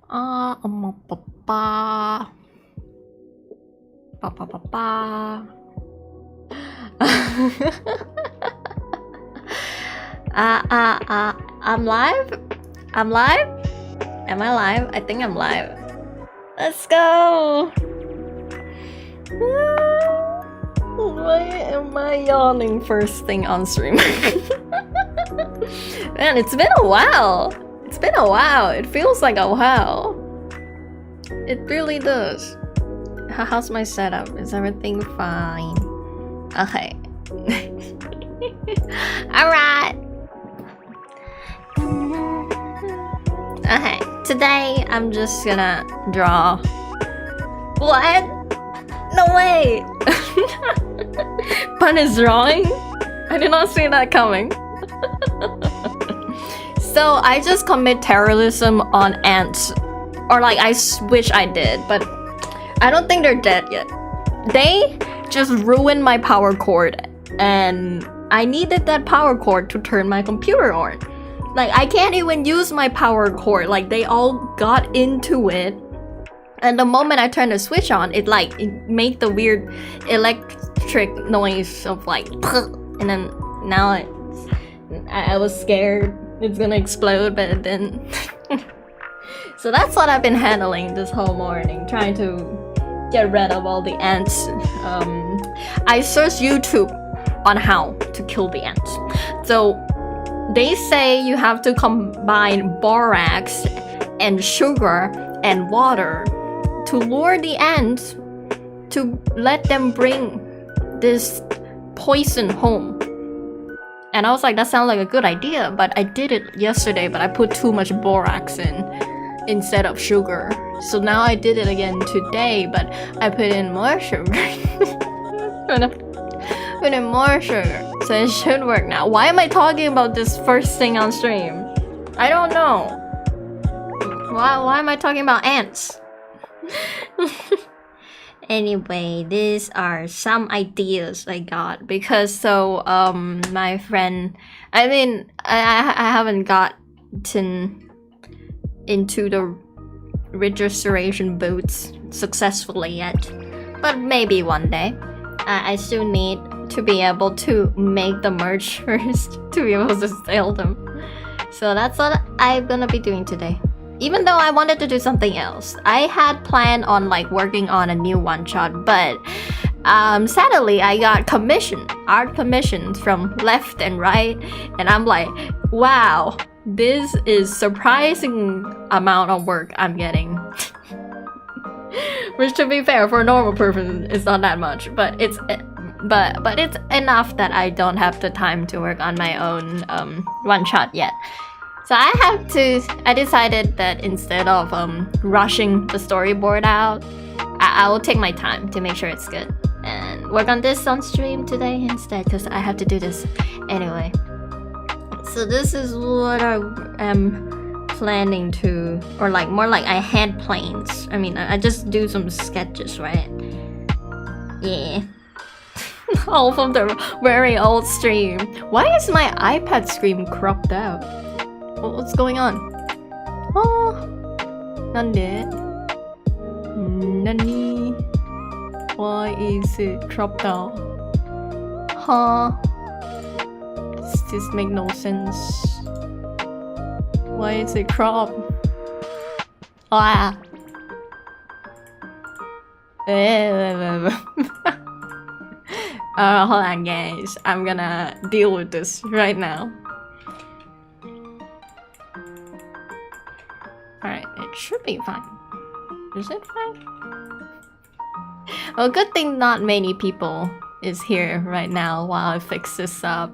Ba ba ba ba ba ba. I'm live? I'm live? Am I live? I think I'm live. Let's go! Why am I yawning first thing on stream? Man, it's been a while. It's been a while. It feels like a while. It really does. How's my setup? Is everything fine? Okay. Alright. Okay. Today, I'm just gonna draw. What? No way! Pun is drawing? I did not see that coming. So I just commit terrorism on ants. Or like, I wish I did, but I don't think they're dead yet. They just ruined my power cord, and I needed that power cord to turn my computer on. Like, I can't even use my power cord. Like, they all got into it, and the moment I turned the switch on, it made the weird electric noise of like, and then now I was scared it's gonna explode, but it didn't. So that's what I've been handling this whole morning, trying to get rid of all the ants. I searched YouTube on how to kill the ants. So they say you have to combine borax and sugar and water to lure the ants, to let them bring this poison home. And I was like, that sounds like a good idea, but I did it yesterday, but I put too much borax in instead of sugar. So now I did it again today, but I put in more sugar. Put in more sugar, so it should work now. Why am I talking about this first thing on stream? I don't know. Why am I talking about ants? Anyway, these are some ideas I got because my friend, I mean, I haven't gotten into the registration booths successfully yet, but maybe one day. I still need to be able to make the merch first to be able to sell them. So that's what I'm gonna be doing today. Even though I wanted to do something else. I had planned on like working on a new one-shot, but sadly I got art commissions from left and right, and I'm like, wow, this is surprising amount of work I'm getting. Which, to be fair, for a normal person it's not that much, but it's enough that I don't have the time to work on my own one-shot yet. So I decided that instead of rushing the storyboard out, I will take my time to make sure it's good and work on this on stream today instead, because I have to do this anyway. So this is what I am planning to, or like more like I had plans. I mean, I just do some sketches, right? Yeah. All from the very old stream. Why is my iPad screen cropped out? What's going on? Oh, nande? Nani? Why is it cropped out? Huh? Does this make no sense? Why is it cropped? Ah. Hold on, guys. I'm gonna deal with this right now. Alright, it should be fine. Is it fine? Well, good thing not many people is here right now while I fix this up.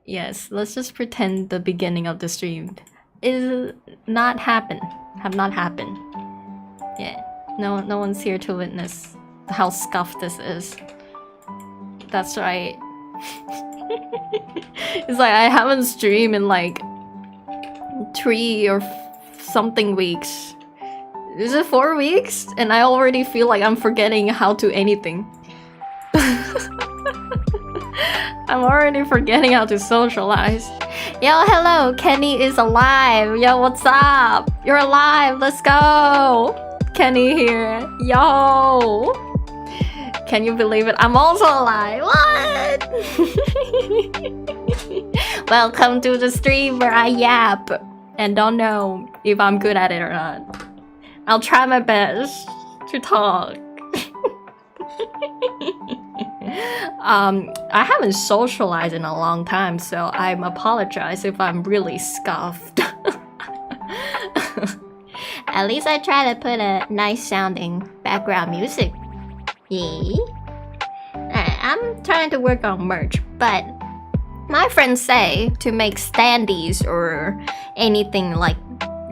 Yes, let's just pretend the beginning of the stream is not happened. Have not happened. Yeah, no one's here to witness how scuffed this is. That's right. It's like I haven't streamed in like 3 or something weeks. Is it 4 weeks? And I already feel like I'm forgetting how to anything. I'm already forgetting how to socialize. Yo, hello, Kenny is alive. Yo, what's up? You're alive. Let's go. Kenny here. Yo. Can you believe it? I'm also alive. What? Welcome to the stream where I yap and don't know if I'm good at it or not. I'll try my best to talk. I haven't socialized in a long time, so I'm apologize if I'm really scuffed. At least I try to put a nice sounding background music. Yeah. I'm trying to work on merch, but my friends say to make standees or anything like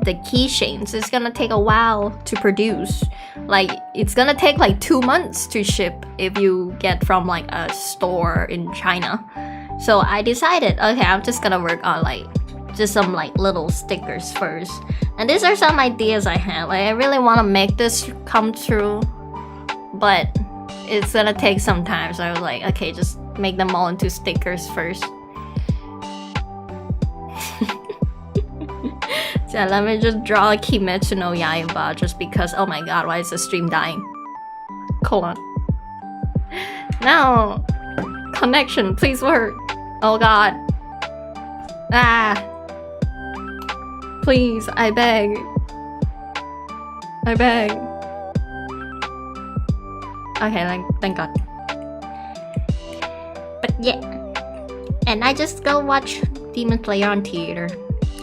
the keychains, it's gonna take a while to produce. Like, it's gonna take like 2 months to ship if you get from like a store in China. So I decided, okay, I'm just gonna work on like just some like little stickers first. And these are some ideas I have. Like, I really want to make this come true, but it's gonna take some time. So I was like, okay, just make them all into stickers first. So let me just draw a Kimetsu no Yaiba just because, oh my god, why is the stream dying? Hold on. No! Connection, please work. Oh god. Ah! Please, I beg. I beg. Okay, thank god. But yeah. And I just go watch Demon Slayer on theater.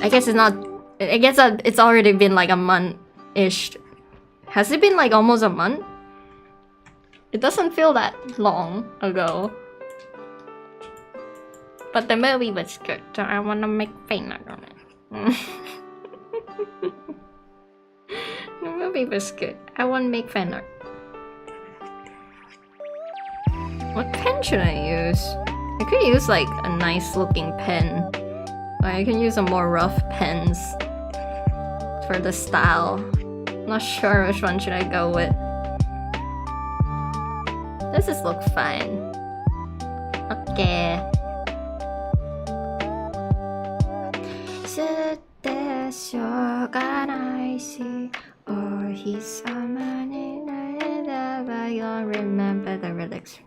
I guess it's not... I guess it's already been like a month-ish. Has it been like almost a month? It doesn't feel that long ago. But the movie was good, so I wanna make fanart on it. The movie was good. I wanna make fanart. What pen should I use? I could use like a nice looking pen. Like, I can use some more rough pens for the style. Not sure which one should I go with. This just look fine. Okay. Remember the lyrics.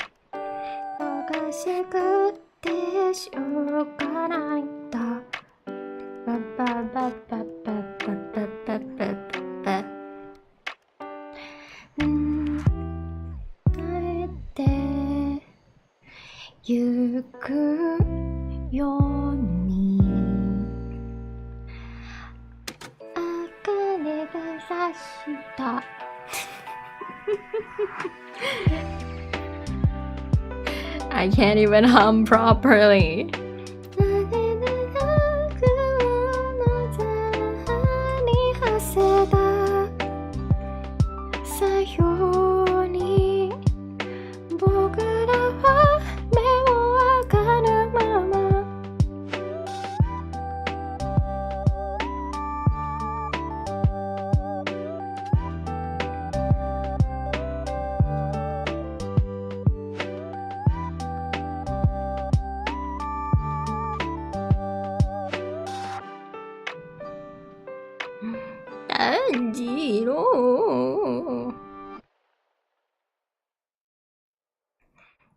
I can't even hum properly.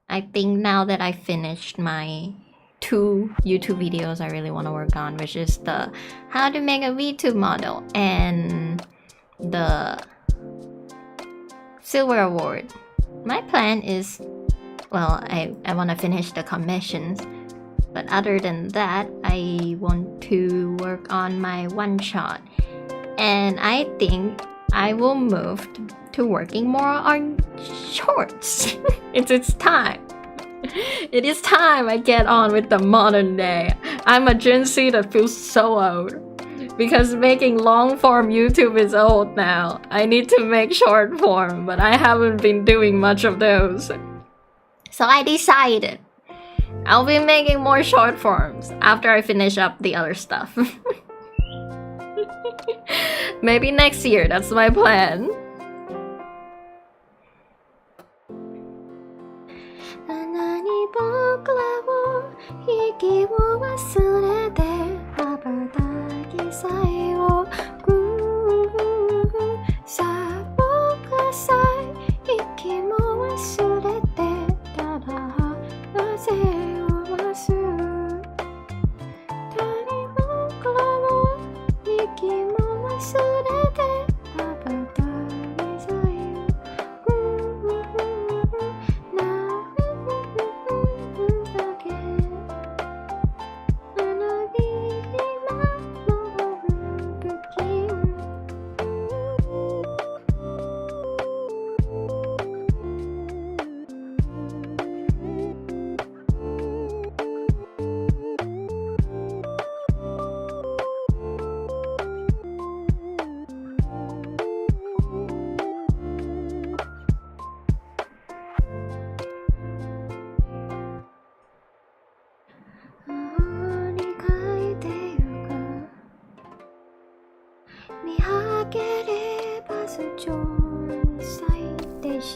I think now that I finished my 2 YouTube videos I really want to work on, which is the how to make a VTube model and the Silver Award. My plan is, well, I want to finish the commissions, but other than that, I want to work on my one-shot. And I think I will move to working more on shorts. It's time. It is time I get on with the modern day. I'm a Gen Z that feels so old. Because making long form YouTube is old now. I need to make short form, but I haven't been doing much of those. So I decided I'll be making more short forms after I finish up the other stuff. Maybe next year, that's my plan. をさあ僕さえ息も忘れてたらなぜを増す誰もからも息も忘れてたばかりさえ見上げれば頭上に咲いて白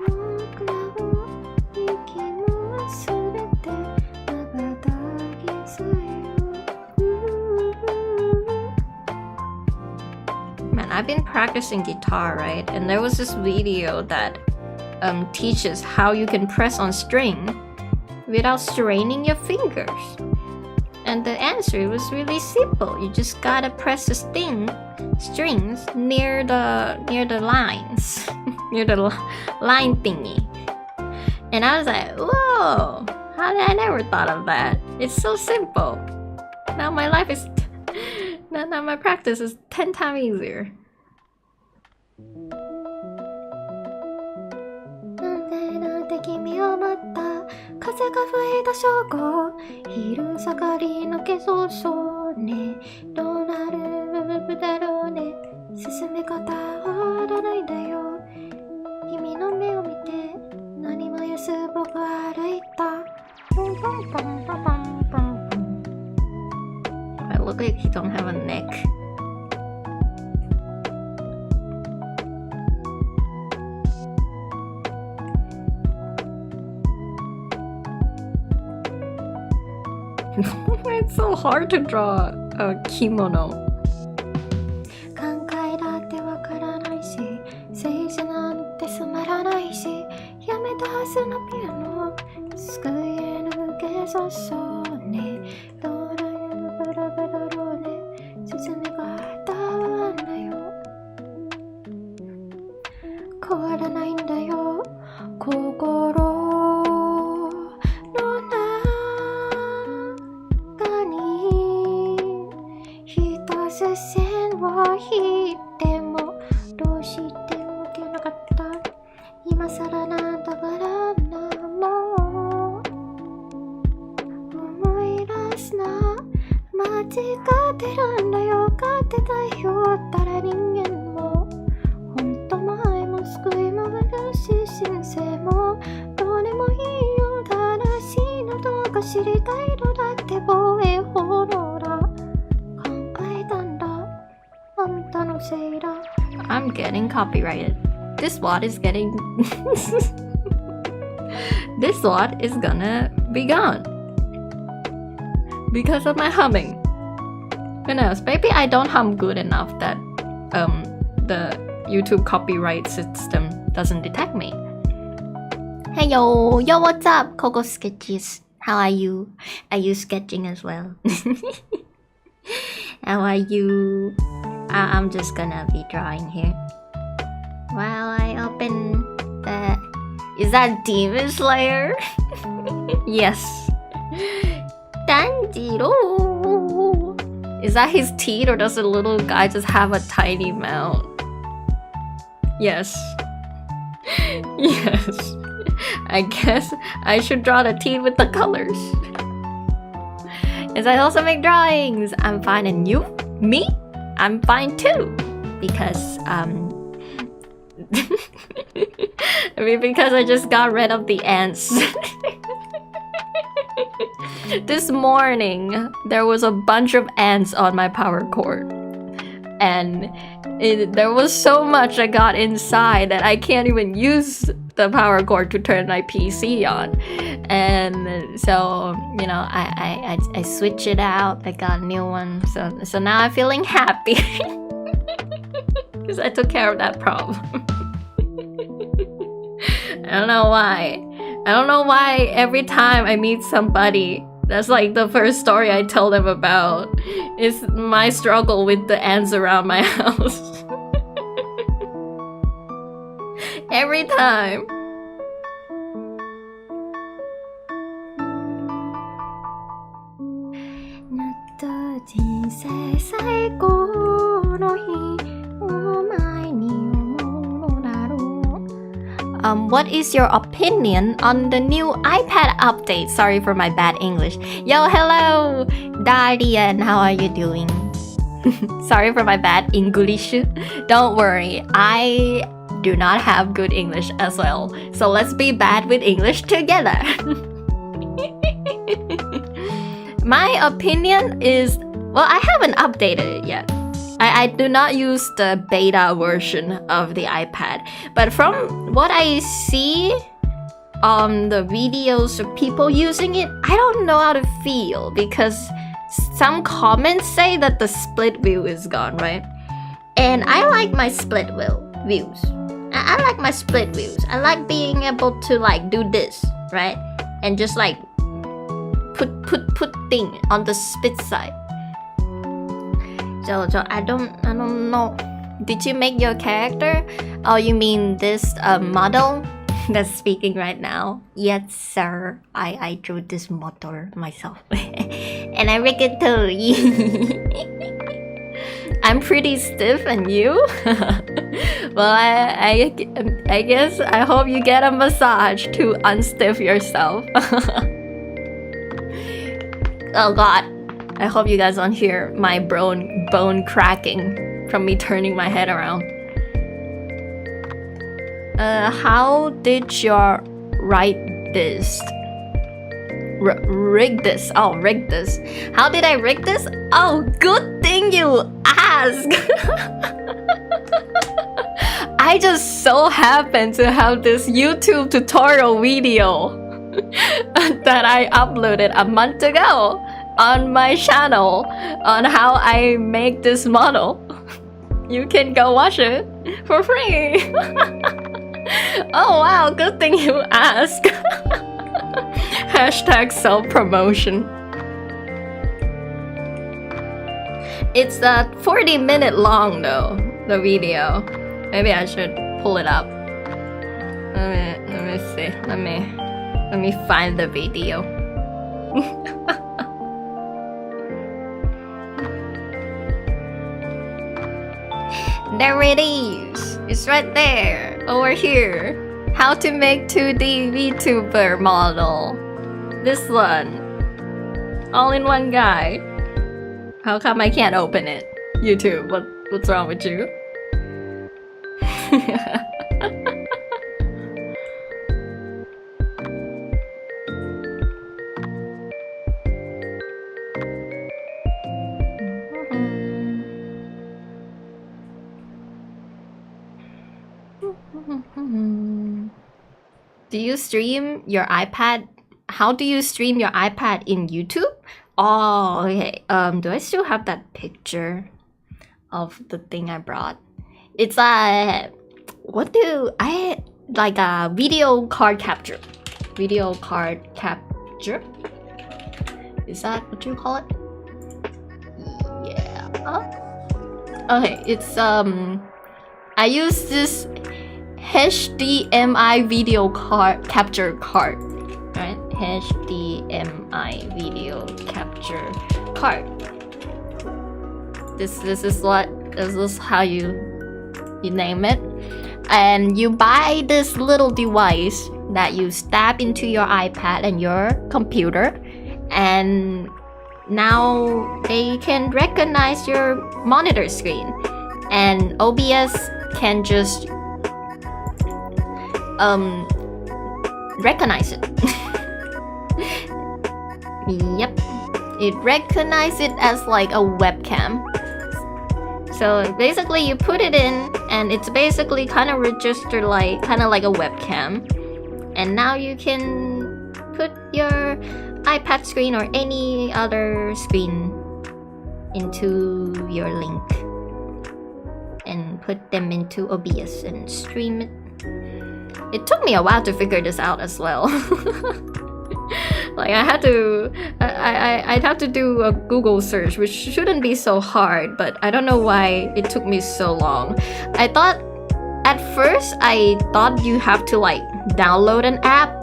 僕らを息も忘れて瞬きさえMan, I've been practicing guitar, right? And there was this video that teaches how you can press on string without straining your fingers. And the answer was really simple. You just gotta press the strings near the lines, near the line thingy. And I was like, whoa! How did I never thought of that? It's so simple. Now my life is, now my practice is 10 times easier. なんて君を待った風が吹いた正午昼下がりのけそうそうねどうなるだろうね進め方わからないんだよ君の目を見て何も言す僕は歩いた I look like he don't have a neck. It's so hard to draw a kimono. 考えだってわからないし政治なんてつまらないしやめたはずのピアノ机抜けそうそうねどういうブラブラろうね進め方はんだよ変わらないんだよ心視線を引いてもどうしても受けなかった今更なんだからなもう思い出すな間違ってるんだよ勝手だよ誰人間も本当も愛も救いも苦しい申請もどうでもいいよ正しいのどうか知りたいのだって防衛法のだI'm getting copyrighted. This wad is getting... This wad is gonna be gone. Because of my humming. Who knows? Maybe I don't hum good enough that the YouTube copyright system doesn't detect me. Hey yo, what's up? Coco Sketches. How are you? Are you sketching as well? How are you? I'm just gonna be drawing here. While I open the... Is that Demon Slayer? Yes. Tanjiro! Is that his teeth or does the little guy just have a tiny mouth? Yes. Yes. I guess I should draw the teeth with the colors. As I also make drawings. I'm fine, and you? Me? I'm fine too. Because because I just got rid of the ants. This morning there was a bunch of ants on my power cord. and there was so much that got inside that I can't even use the power cord to turn my PC on. And so, you know, I switch it out. I got a new one. So now I'm feeling happy because I took care of that problem. I don't know why. I don't know why every time I meet somebody, that's like the first story I tell them about is my struggle with the ants around my house. Every time. What is your opinion on the new iPad update? Sorry for my bad English. Yo, hello, Darian. How are you doing? Sorry for my bad English. Don't worry, I do not have good English as well. So let's be bad with English together. My opinion is, well, I haven't updated it yet. I do not use the beta version of the iPad, but from what I see on the videos of people using it, I don't know how to feel because some comments say that the split view is gone, right? And I like my split views. I like my split views. I like being able to like do this, right? And just like put thing on the split side. So I don't know. Did you make your character? Oh, you mean this model that's speaking right now? Yes, sir. I drew this model myself, and I make it too. I'm pretty stiff, and you? Well, I guess I hope you get a massage to unstiff yourself. Oh God. I hope you guys don't hear my bone cracking from me turning my head around. How did you write this? Rig this. Oh, rig this. How did I rig this? Oh, good thing you asked. I just so happen to have this YouTube tutorial video that I uploaded a month ago on my channel on how I make this model. You can go watch it for free. Oh wow, good thing you asked. Hashtag self-promotion. It's 40-minute long though, the video. Maybe I should pull it up. Let me see. Let me find the video. There it is. It's right there. Over here. How to make 2D VTuber model. This one. All in one guide. How come I can't open it? YouTube, what's wrong with you? Do you stream your iPad? How do you stream your iPad in YouTube? Oh, okay. Do I still have that picture of the thing I brought? It's what do I like a video card capture? Video card capture? Is that what you call it? Yeah. Okay, it's I use this HDMI video card capture card, right? HDMI video capture card. This is how you name it, and you buy this little device that you stab into your iPad and your computer, and now they can recognize your monitor screen, and OBS can just recognize it. Yep, it recognizes it as like a webcam. So basically you put it in and it's basically kind of registered like a webcam. And now you can put your iPad screen or any other screen into your link and put them into OBS and stream it. It took me a while to figure this out as well. Like I'd have to do a Google search, which shouldn't be so hard, but I don't know why it took me so long. At first I thought you have to like download an app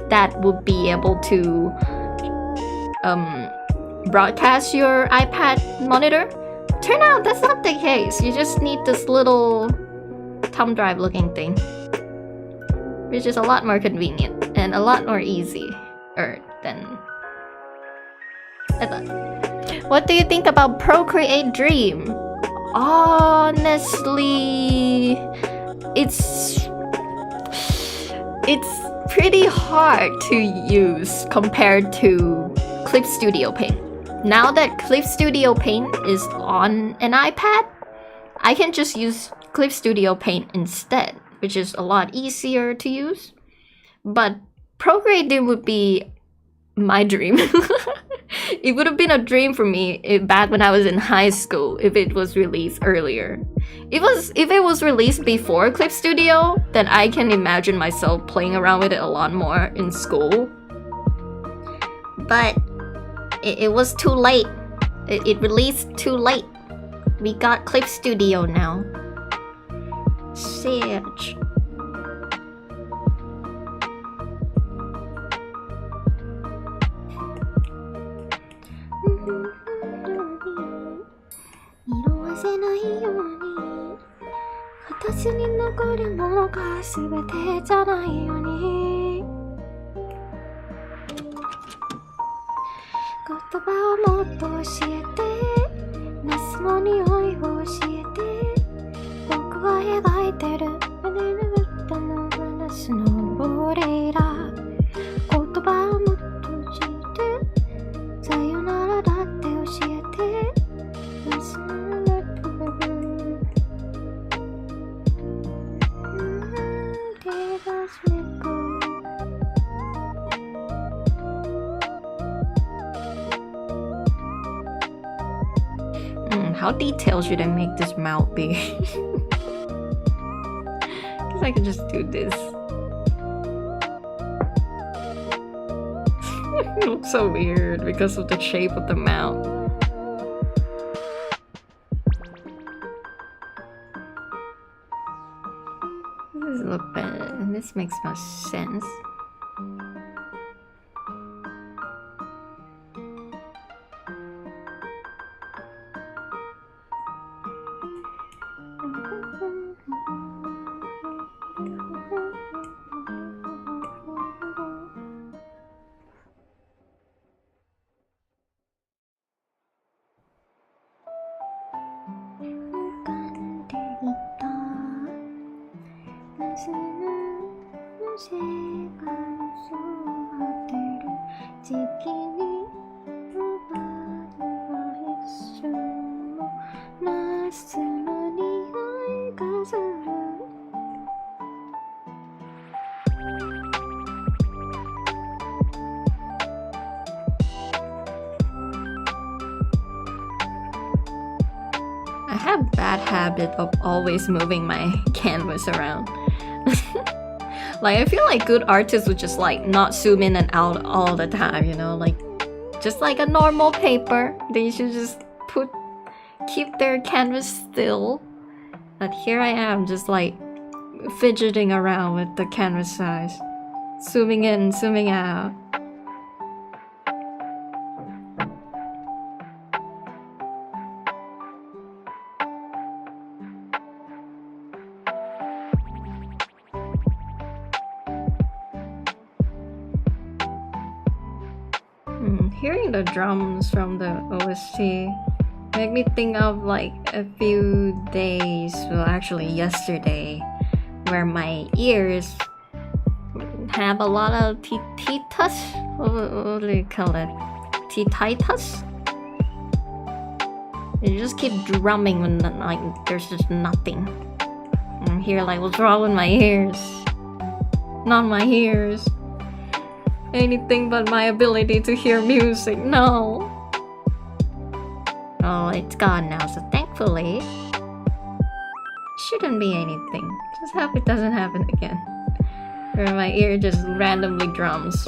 that would be able to broadcast your iPad monitor. Turn out that's not the case. You just need this little thumb drive looking thing, which is a lot more convenient and a lot more easier than I thought. What do you think about Procreate Dream? Honestly, it's pretty hard to use compared to Clip Studio Paint. Now that Clip Studio Paint is on an iPad, I can just use Clip Studio Paint instead, which is a lot easier to use. But Procreate Dream would be my dream. It would have been a dream for me back when I was in high school if it was released earlier. If it was released before Clip Studio, then I can imagine myself playing around with it a lot more in school. But it was too late. It released too late. We got Clip Studio now. Sage. How detailed should I make this mouth be? Because I can just do this. It looks so weird because of the shape of the mouth. This look better. This makes more sense. I have bad habit of always moving my canvas around. Like I feel like good artists would just like not zoom in and out all the time, you know, like just like a normal paper. They should just keep their canvas still. But here I am just like fidgeting around with the canvas size. Zooming in, zooming out. Hearing the drums from the OST make me think of like a few days, well actually yesterday, where my ears have a lot of tinnitus. What do you call it? Tinnitus? You just keep drumming when like there's just nothing. I'm here like, what's wrong with my ears? Not my ears. Anything but my ability to hear music. No. Oh, it's gone now, so thankfully shouldn't be anything. Just hope it doesn't happen again. Where my ear just randomly drums.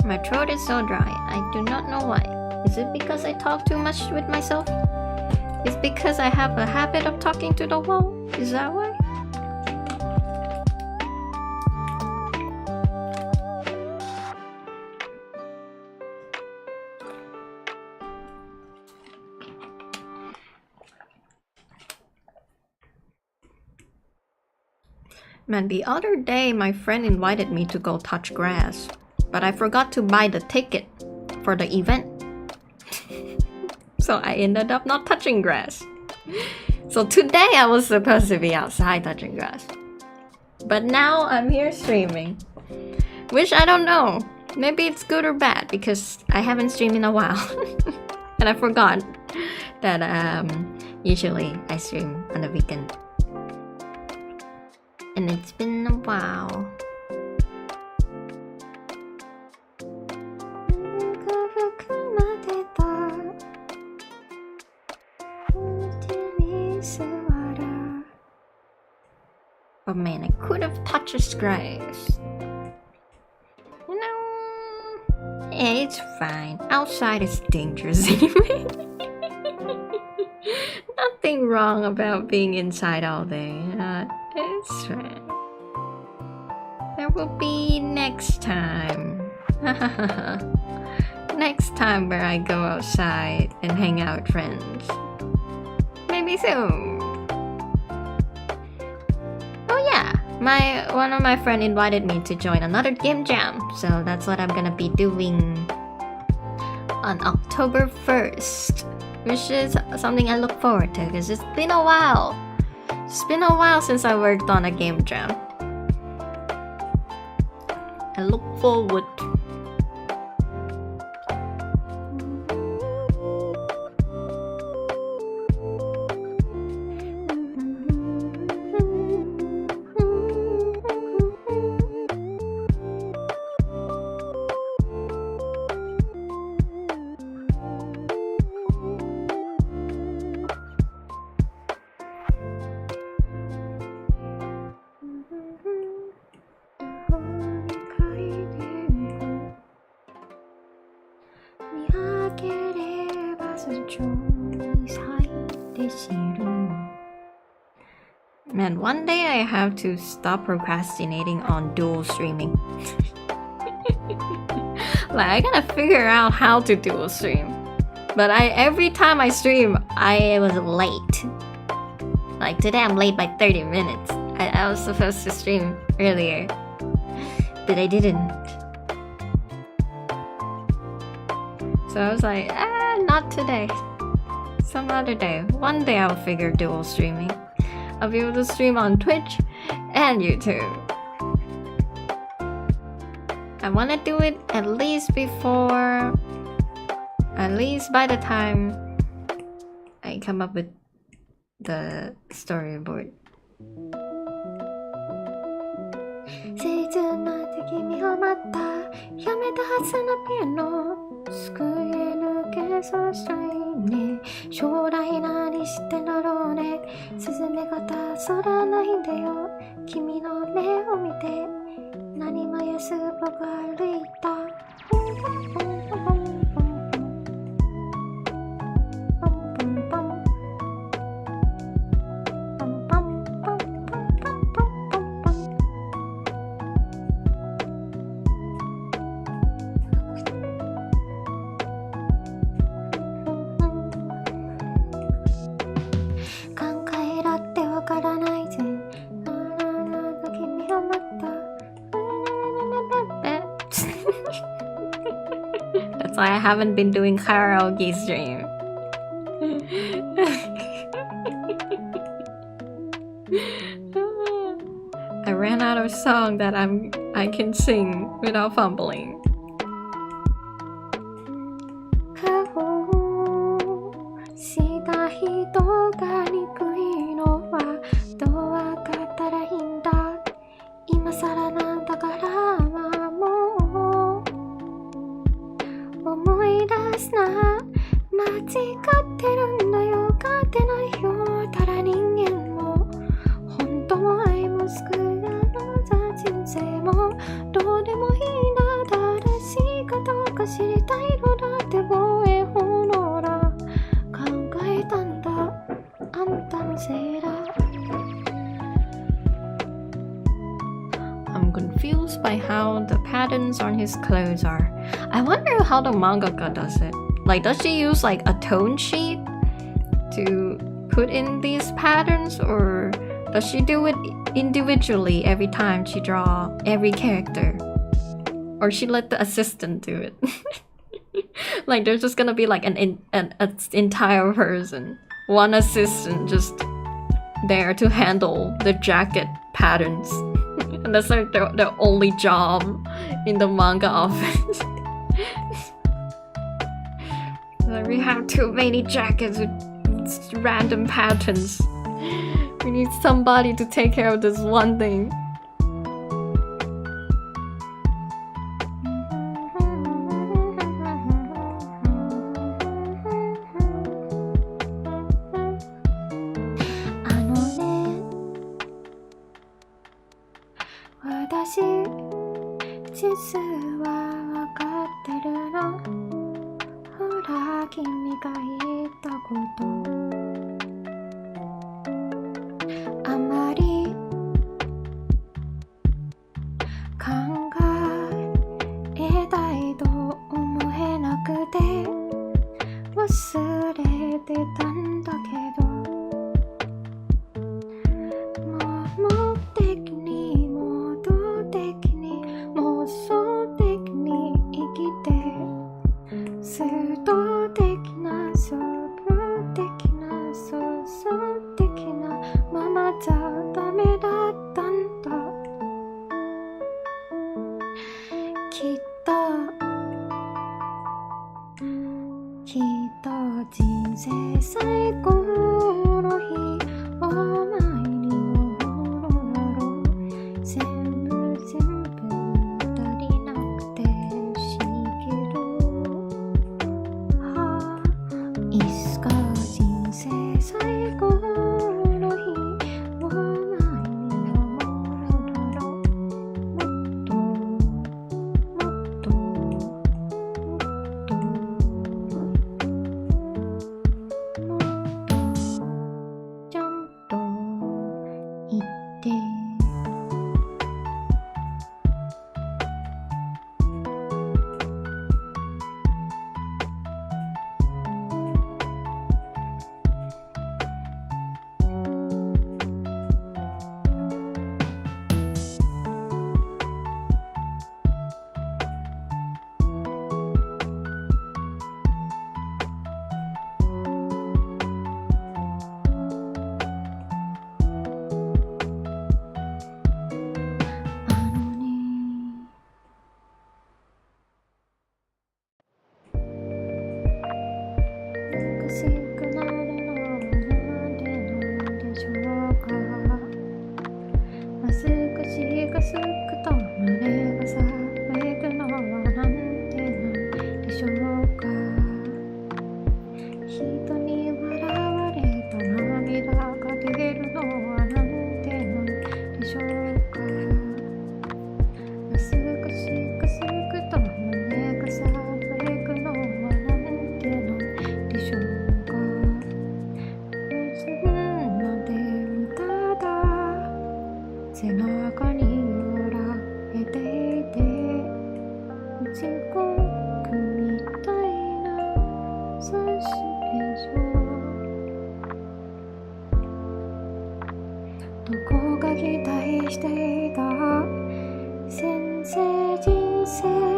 My throat is so dry. I do not know why. Is it because I talk too much with myself? Is it because I have a habit of talking to the wall? Is that why? Man, the other day my friend invited me to go touch grass, but I forgot to buy the ticket for the event. So I ended up not touching grass. So today I was supposed to be outside touching grass. But now I'm here streaming. Which I don't know. Maybe it's good or bad because I haven't streamed in a while. And I forgot that usually I stream on the weekend. And it's been a while. Oh man, I could have touched grass. You know, it's fine. Outside is dangerous anyway. Nothing wrong about being inside all day. It's fine. There will be next time. Next time where I go outside and hang out with friends. Maybe soon. Oh yeah, one of my friends invited me to join another game jam, so that's what I'm gonna be doing on October 1st, which is something I look forward to because it's been a while. It's been a while since I worked on a game jam. I look forward. に咲いて知る Man, one day I have to stop procrastinating on dual streaming. Like, I gotta figure out how to dual stream. But every time I stream, I was late. Like, today I'm late by 30 minutes. I was supposed to stream earlier, but I didn't. So I was like, not today. Some other day. One day I'll figure dual streaming. I'll be able to stream on Twitch and YouTube. I want to do it at least by the time I come up with the storyboard. 静な敵にはまったやめたはずのピアノ救い抜けそうしたいね将来何してんだろうね進め方そらないんだよ君の目を見て何も安っぽく歩いたThat's why I haven't been doing karaoke stream. I ran out of song that I can sing without fumbling. した人が憎いのはどうわかったらいいんだ今更なんだからはもう思い出すな間違ってるんだよ勝てないよただ人間も本当も愛も救うなのさ人生もどうでもいいな正しいかどうか知りたいのだって防衛法のら考えたんだあんたのせいだ I'm confused by how the patterns on his clothes are. I wonder how the mangaka does it. Like, does she use like a tone sheet to put in these patterns, or does she do it individually every time she draw every character? Or she let the assistant do it? Like, there's just gonna be like an entire person, one assistant just there to handle the jacket patterns. And that's like their only job in the manga office. Like, we have too many jackets with random patterns. We need somebody to take care of this one thing.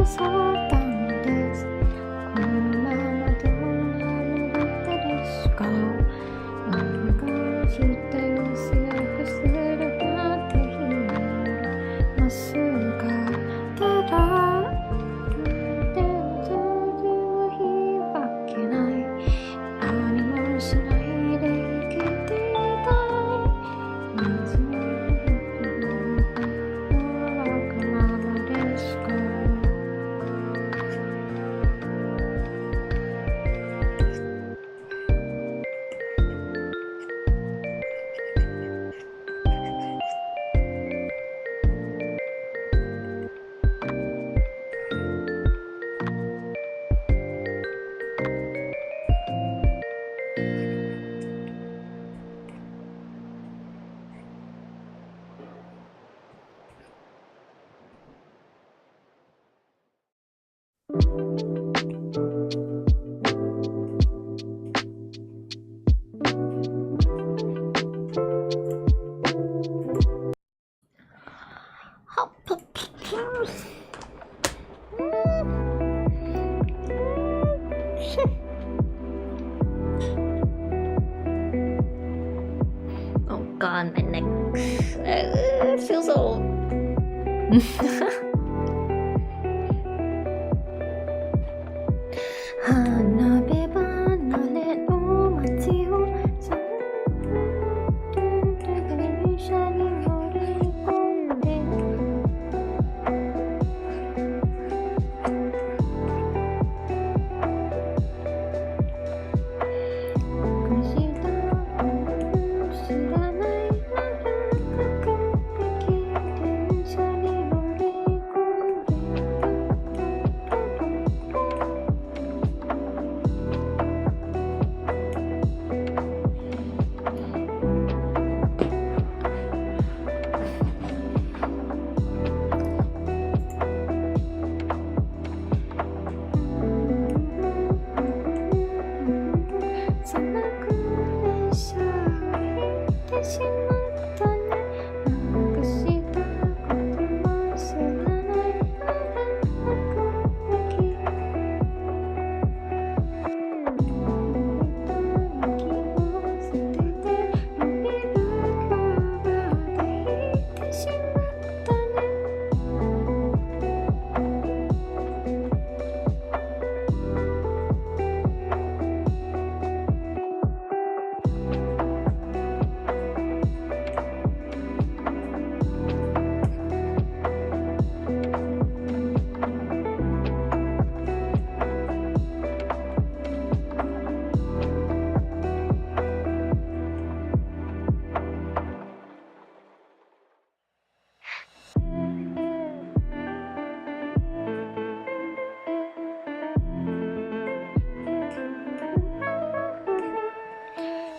去ったのです。このままどうなるだけですが、何かしてよ制約するなんて言いますが、ただ手を閉じる日わけない。何もしないで生きていたい。水のわがままですか。Oh god, my neck feels old. 花火離れの街をさ電車に乗り込んで隠した知らないまま駆け引き電車に乗り込んでその電車を引いてしまったね。なくしたことも知らないまま駆け引き人を捨てて涙がで引いてしまったね。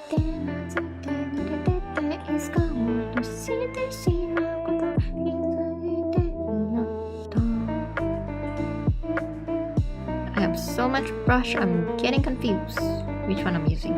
手なずけ抜けてていつか落としてしまうこと気づいていなかった。 I have so much brush, I'm getting confused which one I'm using.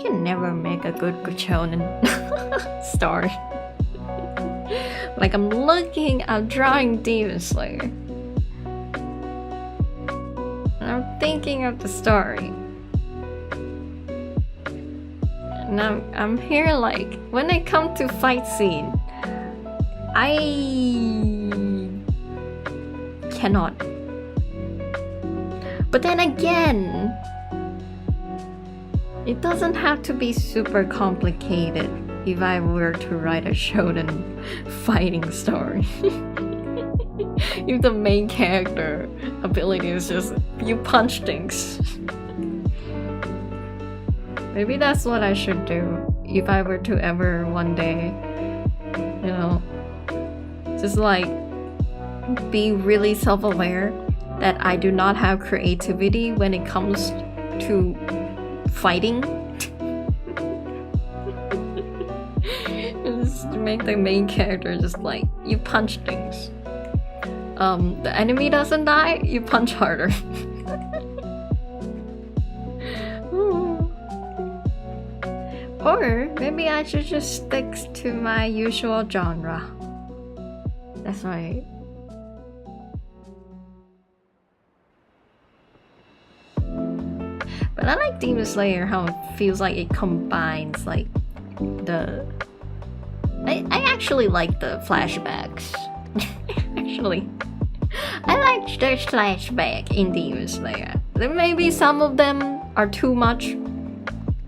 can never make a good shonen story. Like I'm drawing Demon Slayer. And I'm thinking of the story. And I'm here like, when it comes to fight scene, I cannot. But then again, it doesn't have to be super complicated if I were to write a shonen fighting story. If the main character ability is just you punch things. Maybe that's what I should do if I were to ever one day, you know, just like be really self-aware that I do not have creativity when it comes to fighting. Just make the main character just like, you punch things. The enemy doesn't die, you punch harder. Or maybe I should just stick to my usual genre. That's right. But I like Demon Slayer, how it feels like it combines like the... I actually like the flashbacks. Actually, I like the flashback in Demon Slayer. Maybe some of them are too much,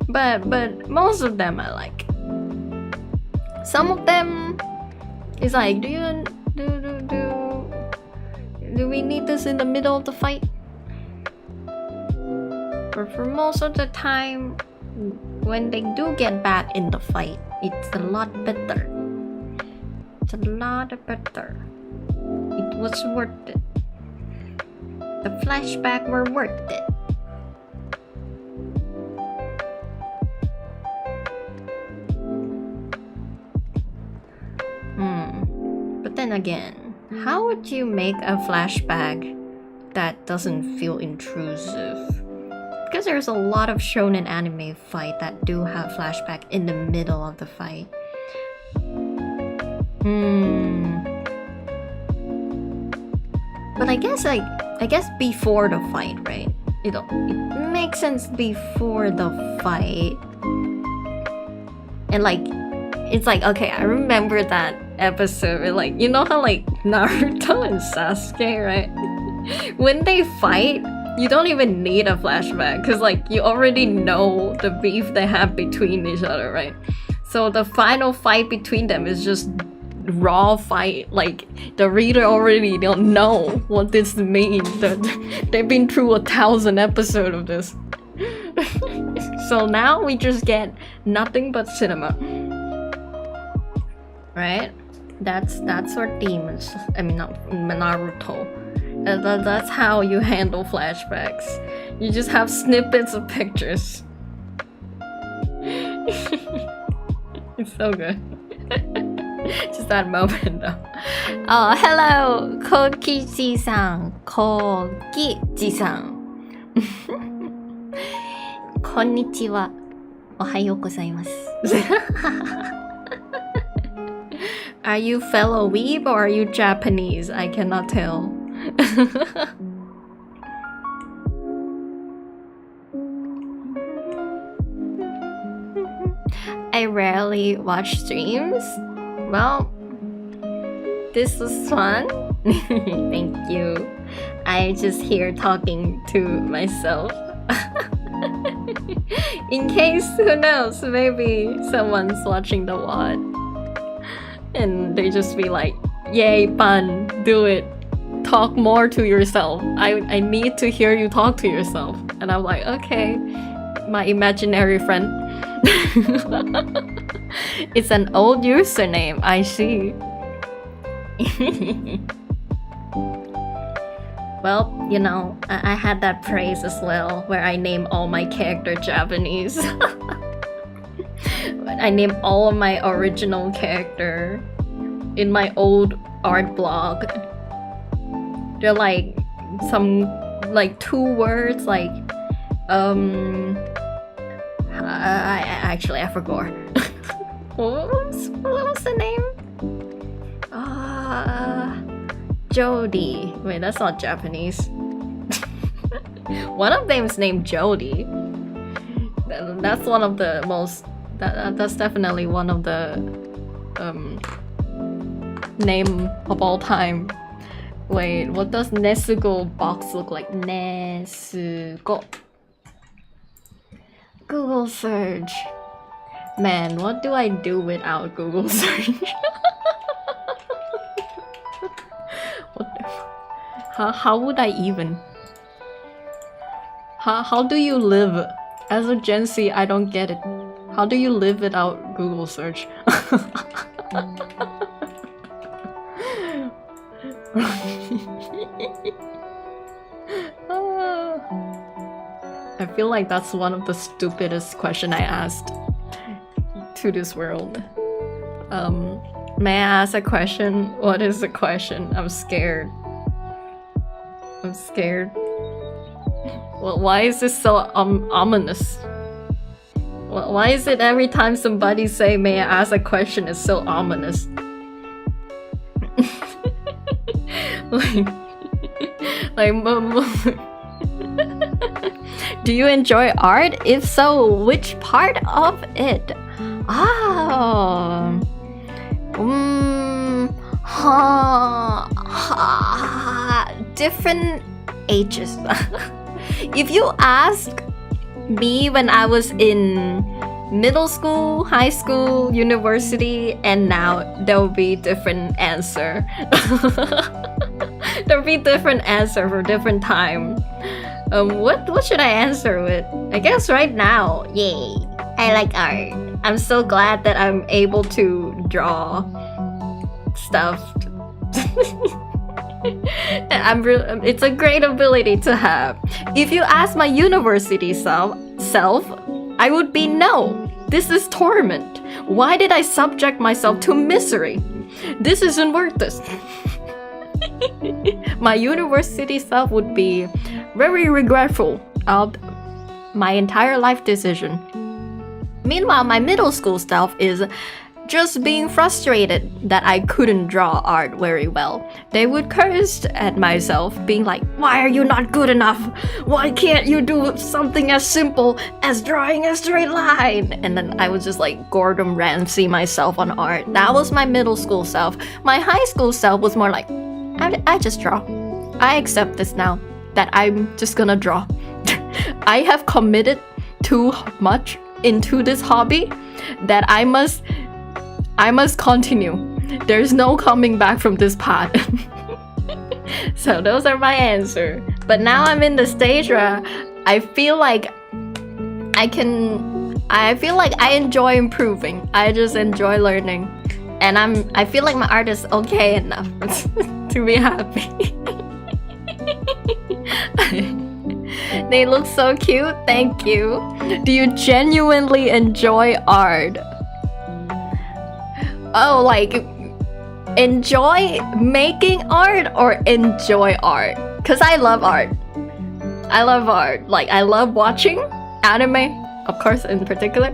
but most of them I like. Some of them is like, do we need this in the middle of the fight? But for most of the time, when they do get back in the fight, it's a lot better. It's a lot better. It was worth it. The flashback were worth it. But then again, how would you make a flashback that doesn't feel intrusive? Because there's a lot of shonen anime fight that do have flashback in the middle of the fight. But I guess before the fight, right? It makes sense before the fight. And like, it's like, okay, I remember that episode where, like, you know how like Naruto and Sasuke, right? When they fight, you don't even need a flashback because like you already know the beef they have between each other, right? So the final fight between them is just raw fight. Like the reader already don't know what this means. They've been through 1,000 episodes of this. So now we just get nothing but cinema, right? That's what demons. I mean, not Naruto. That's how you handle flashbacks. You just have snippets of pictures. It's so good. Just that moment though. Oh, hello, Kokichi-san. Kokichi-san. Konnichiwa. Ohayou gozaimasu. Are you fellow weeb or are you Japanese? I cannot tell. I rarely watch streams. Well, this was fun. Thank you. I just here talking to myself. In case, who knows, maybe someone's watching the VOD and they just be like, yay, fun, do it. Talk more to yourself. I need to hear you talk to yourself. And I'm like, okay, my imaginary friend. It's an old username, I see. Well, you know, I had that praise as well, where I name all my character Japanese. I name all of my original character in my old art blog. They're like some like 2 words, like I forgot. what was the name? Jody. Wait, that's not Japanese. One of them is named Jody. That's one of the most. That's definitely one of the name of all time. Wait, what does Nesugo box look like? Nesugo. Google search. Man, what do I do without Google search? How would I even? How do you live? As a Gen Z, I don't get it. How do you live without Google search? I feel like that's one of the stupidest questions I asked to this world. May I ask a question? What is the question? I'm scared. I'm scared. Well, why is this so ominous? Why is it every time somebody say may I ask a question it's so ominous? Do you enjoy art? If so, which part of it? Different ages. If you ask me when I was in middle school, high school, university, and now there will be different answer. There will be different answer for different time. What should I answer with? I guess right now, yay, I like art. I'm so glad that I'm able to draw stuff. It's a great ability to have. If you ask my university self, I would be no. This is torment. Why did I subject myself to misery? This isn't worth this. My university self would be very regretful of my entire life decision. Meanwhile, my middle school self is just being frustrated that I couldn't draw art very well. They would curse at myself, being like, why are you not good enough? Why can't you do something as simple as drawing a straight line? And then I was just like Gordon Ramsay myself on art. That was my middle school self. My high school self was more like, I just draw. I accept this now, that I'm just gonna draw. I have committed too much into this hobby that I must continue. There's no coming back from this path. So those are my answers. But now I'm in the stage where I feel like I enjoy improving. I just enjoy learning. And I feel like my art is okay enough to be happy. They look so cute. Thank you. Do you genuinely enjoy art? Oh, like enjoy making art or enjoy art? Because I love art. I love art. Like I love watching anime, of course, in particular.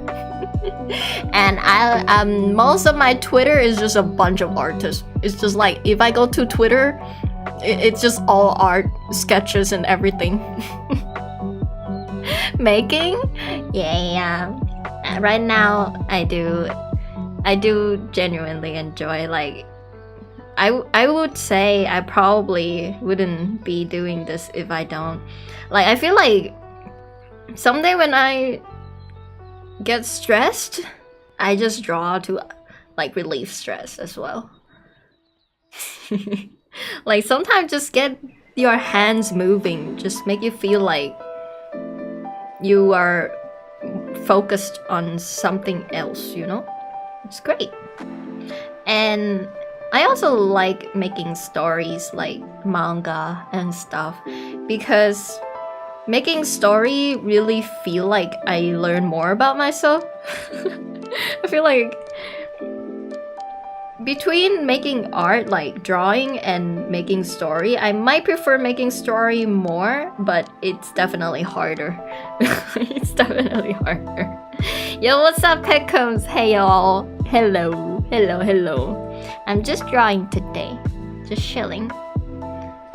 And I most of my Twitter is just a bunch of artists. It's just like if I go to Twitter, it's just all art, sketches and everything. Making? Yeah. Right now I do genuinely enjoy, like I would say I probably wouldn't be doing this if I don't. Like I feel like someday when I get stressed, I just draw to like relieve stress as well. Like sometimes just get your hands moving, just make you feel like you are focused on something else, you know? It's great. And I also like making stories like manga and stuff because making story really feel like I learn more about myself. I feel like between making art, like drawing, and making story, I might prefer making story more, but it's definitely harder. It's definitely harder. Yo, what's up, Petcoms? Hey, y'all. Hello. Hello, hello. I'm just drawing today. Just chilling.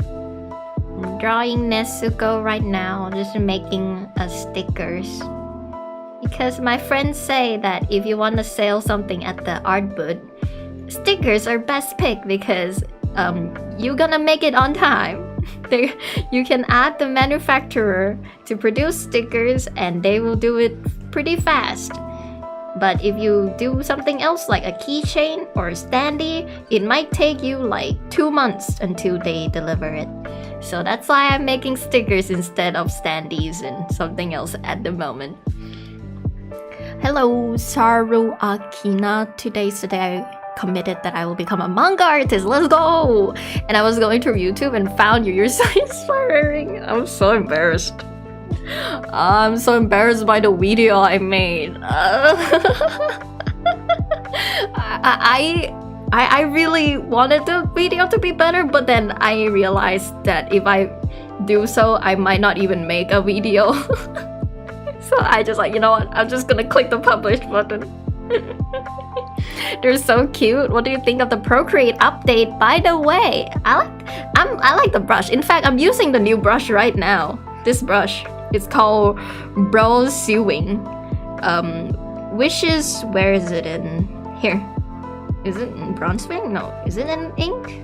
I'm drawing Nezuko right now. Just making stickers. Because my friends say that if you want to sell something at the art booth, stickers are best pick because you're gonna make it on time. You can add the manufacturer to produce stickers and they will do it pretty fast. But if you do something else like a keychain or a standee, it might take you like 2 months until they deliver it. So that's why I'm making stickers instead of standees and something else at the moment. Hello, Saru Akina. Today's the day I committed that I will become a manga artist. Let's go! And I was going through YouTube and found you. You're so inspiring. I'm so embarrassed. I'm so embarrassed by the video I made. I really wanted the video to be better, but then I realized that if I do so, I might not even make a video. So I just like, you know what? I'm just gonna click the publish button. They're so cute. What do you think of the Procreate update? By the way, I like the brush. In fact, I'm using the new brush right now. This brush. It's called Bro Sewing. Which is, where is it in? Here. Is it in Bronzewing? No. Is it in ink?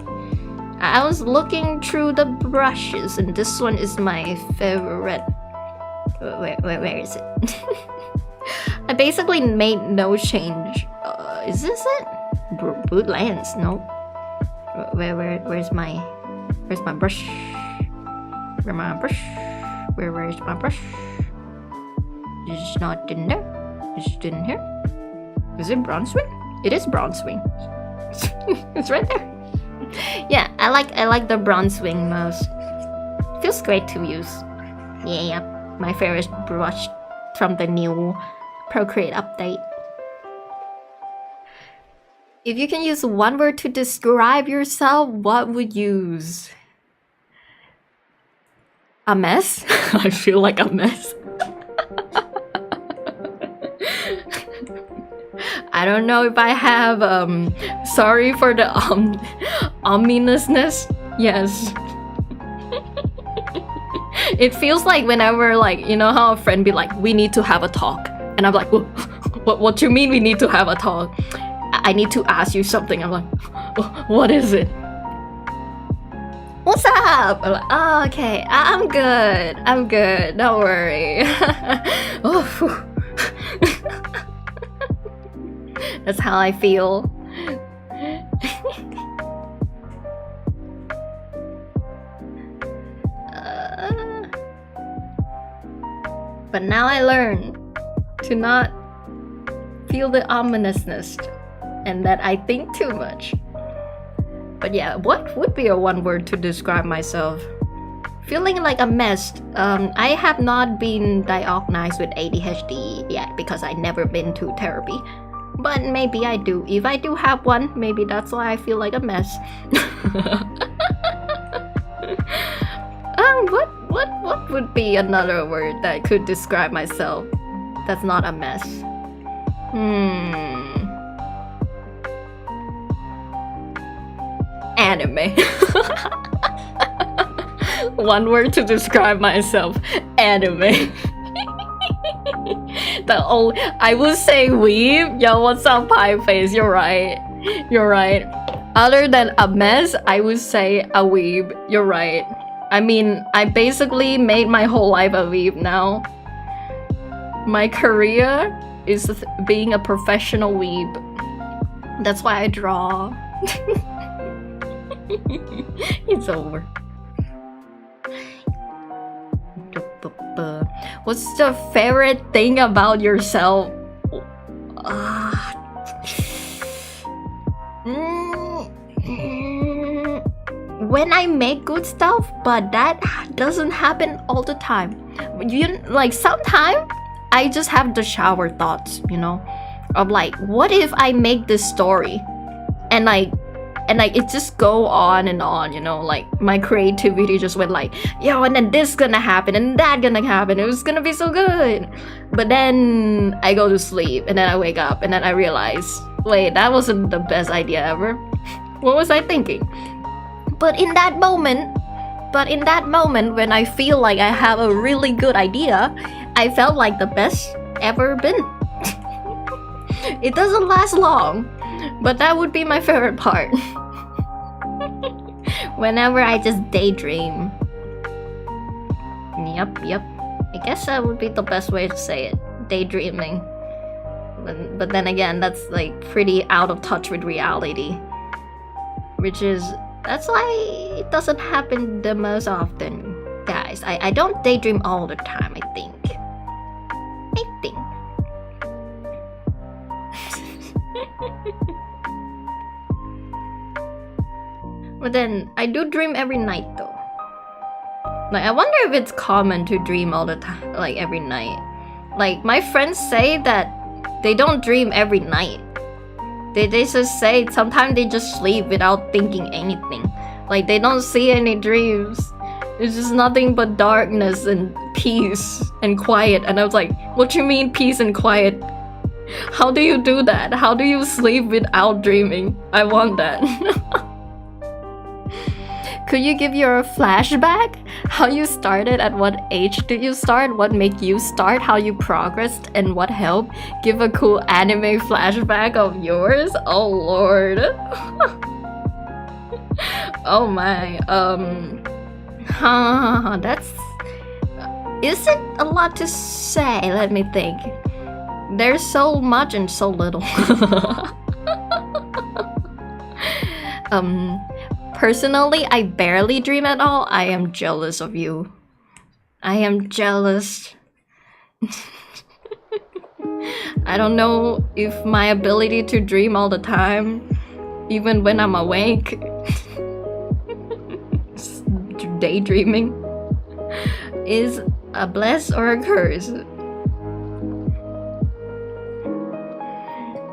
I was looking through the brushes and this one is my favorite. Where is it? I basically made no change. Is this it? Boot lens? No. Where's my brush? Where's my brush? Where's my brush? It's not in there. It's in here. Is it Bronzewing? It is Bronzewing. It's right there. Yeah, I like the Bronzewing most. Feels great to use. Yeah, my favorite brush from the new Procreate update. If you can use one word to describe yourself, what would you use? A mess? I feel like a mess. I don't know if I have sorry for the ominousness. Yes. It feels like whenever, like, you know how a friend be like, we need to have a talk, and I'm like, what do you mean we need to have a talk? I need to ask you something. I'm like, what is it? What's up? I'm like, oh, okay, I'm good, don't worry. Oh, that's how I feel. But now I learn to not feel the ominousness and that I think too much. But yeah, what would be a one word to describe myself? Feeling like a mess. I have not been diagnosed with ADHD yet because I never been to therapy. But maybe I do. If I do have one, maybe that's why I feel like a mess. What would be another word that could describe myself that's not a mess? Anime. One word to describe myself. Anime. I would say weeb. Yo, what's up, pie face? You're right. Other than a mess, I would say a weeb. You're right. I mean, I basically made my whole life a weeb now. My career is being a professional weeb. That's why I draw. It's over. What's the favorite thing about yourself? When I make good stuff, but that doesn't happen all the time. Like sometimes I just have the shower thoughts, you know, of like, what if I make this story and and like it just go on and on, you know, like my creativity just went like, yo, and then this gonna happen and that gonna happen, it was gonna be so good. But then I go to sleep and then I wake up and then I realize, wait, that wasn't the best idea ever. What was I thinking? But in that moment when I feel like I have a really good idea, I felt like the best ever been. It doesn't last long, but that would be my favorite part. Whenever I just daydream. Yep. I guess that would be the best way to say it. Daydreaming. But then again, that's like pretty out of touch with reality. That's why it doesn't happen the most often, guys. I don't daydream all the time, I think. But then I do dream every night though. Like I wonder if it's common to dream all the time, like every night. Like my friends say that they don't dream every night. They just say sometimes they just sleep without thinking anything. Like they don't see any dreams. It's just nothing but darkness and peace and quiet. And I was like, what you mean peace and quiet? How do you do that? How do you sleep without dreaming? I want that. Could you give your flashback? How you started, at what age did you start, what made you start, how you progressed, and what helped? Give a cool anime flashback of yours? Oh lord. Oh my, that's... Is it a lot to say? Let me think. There's so much and so little. Personally, I barely dream at all. I am jealous of you. I am jealous. I don't know if my ability to dream all the time, even when I'm awake, daydreaming, is a bless or a curse.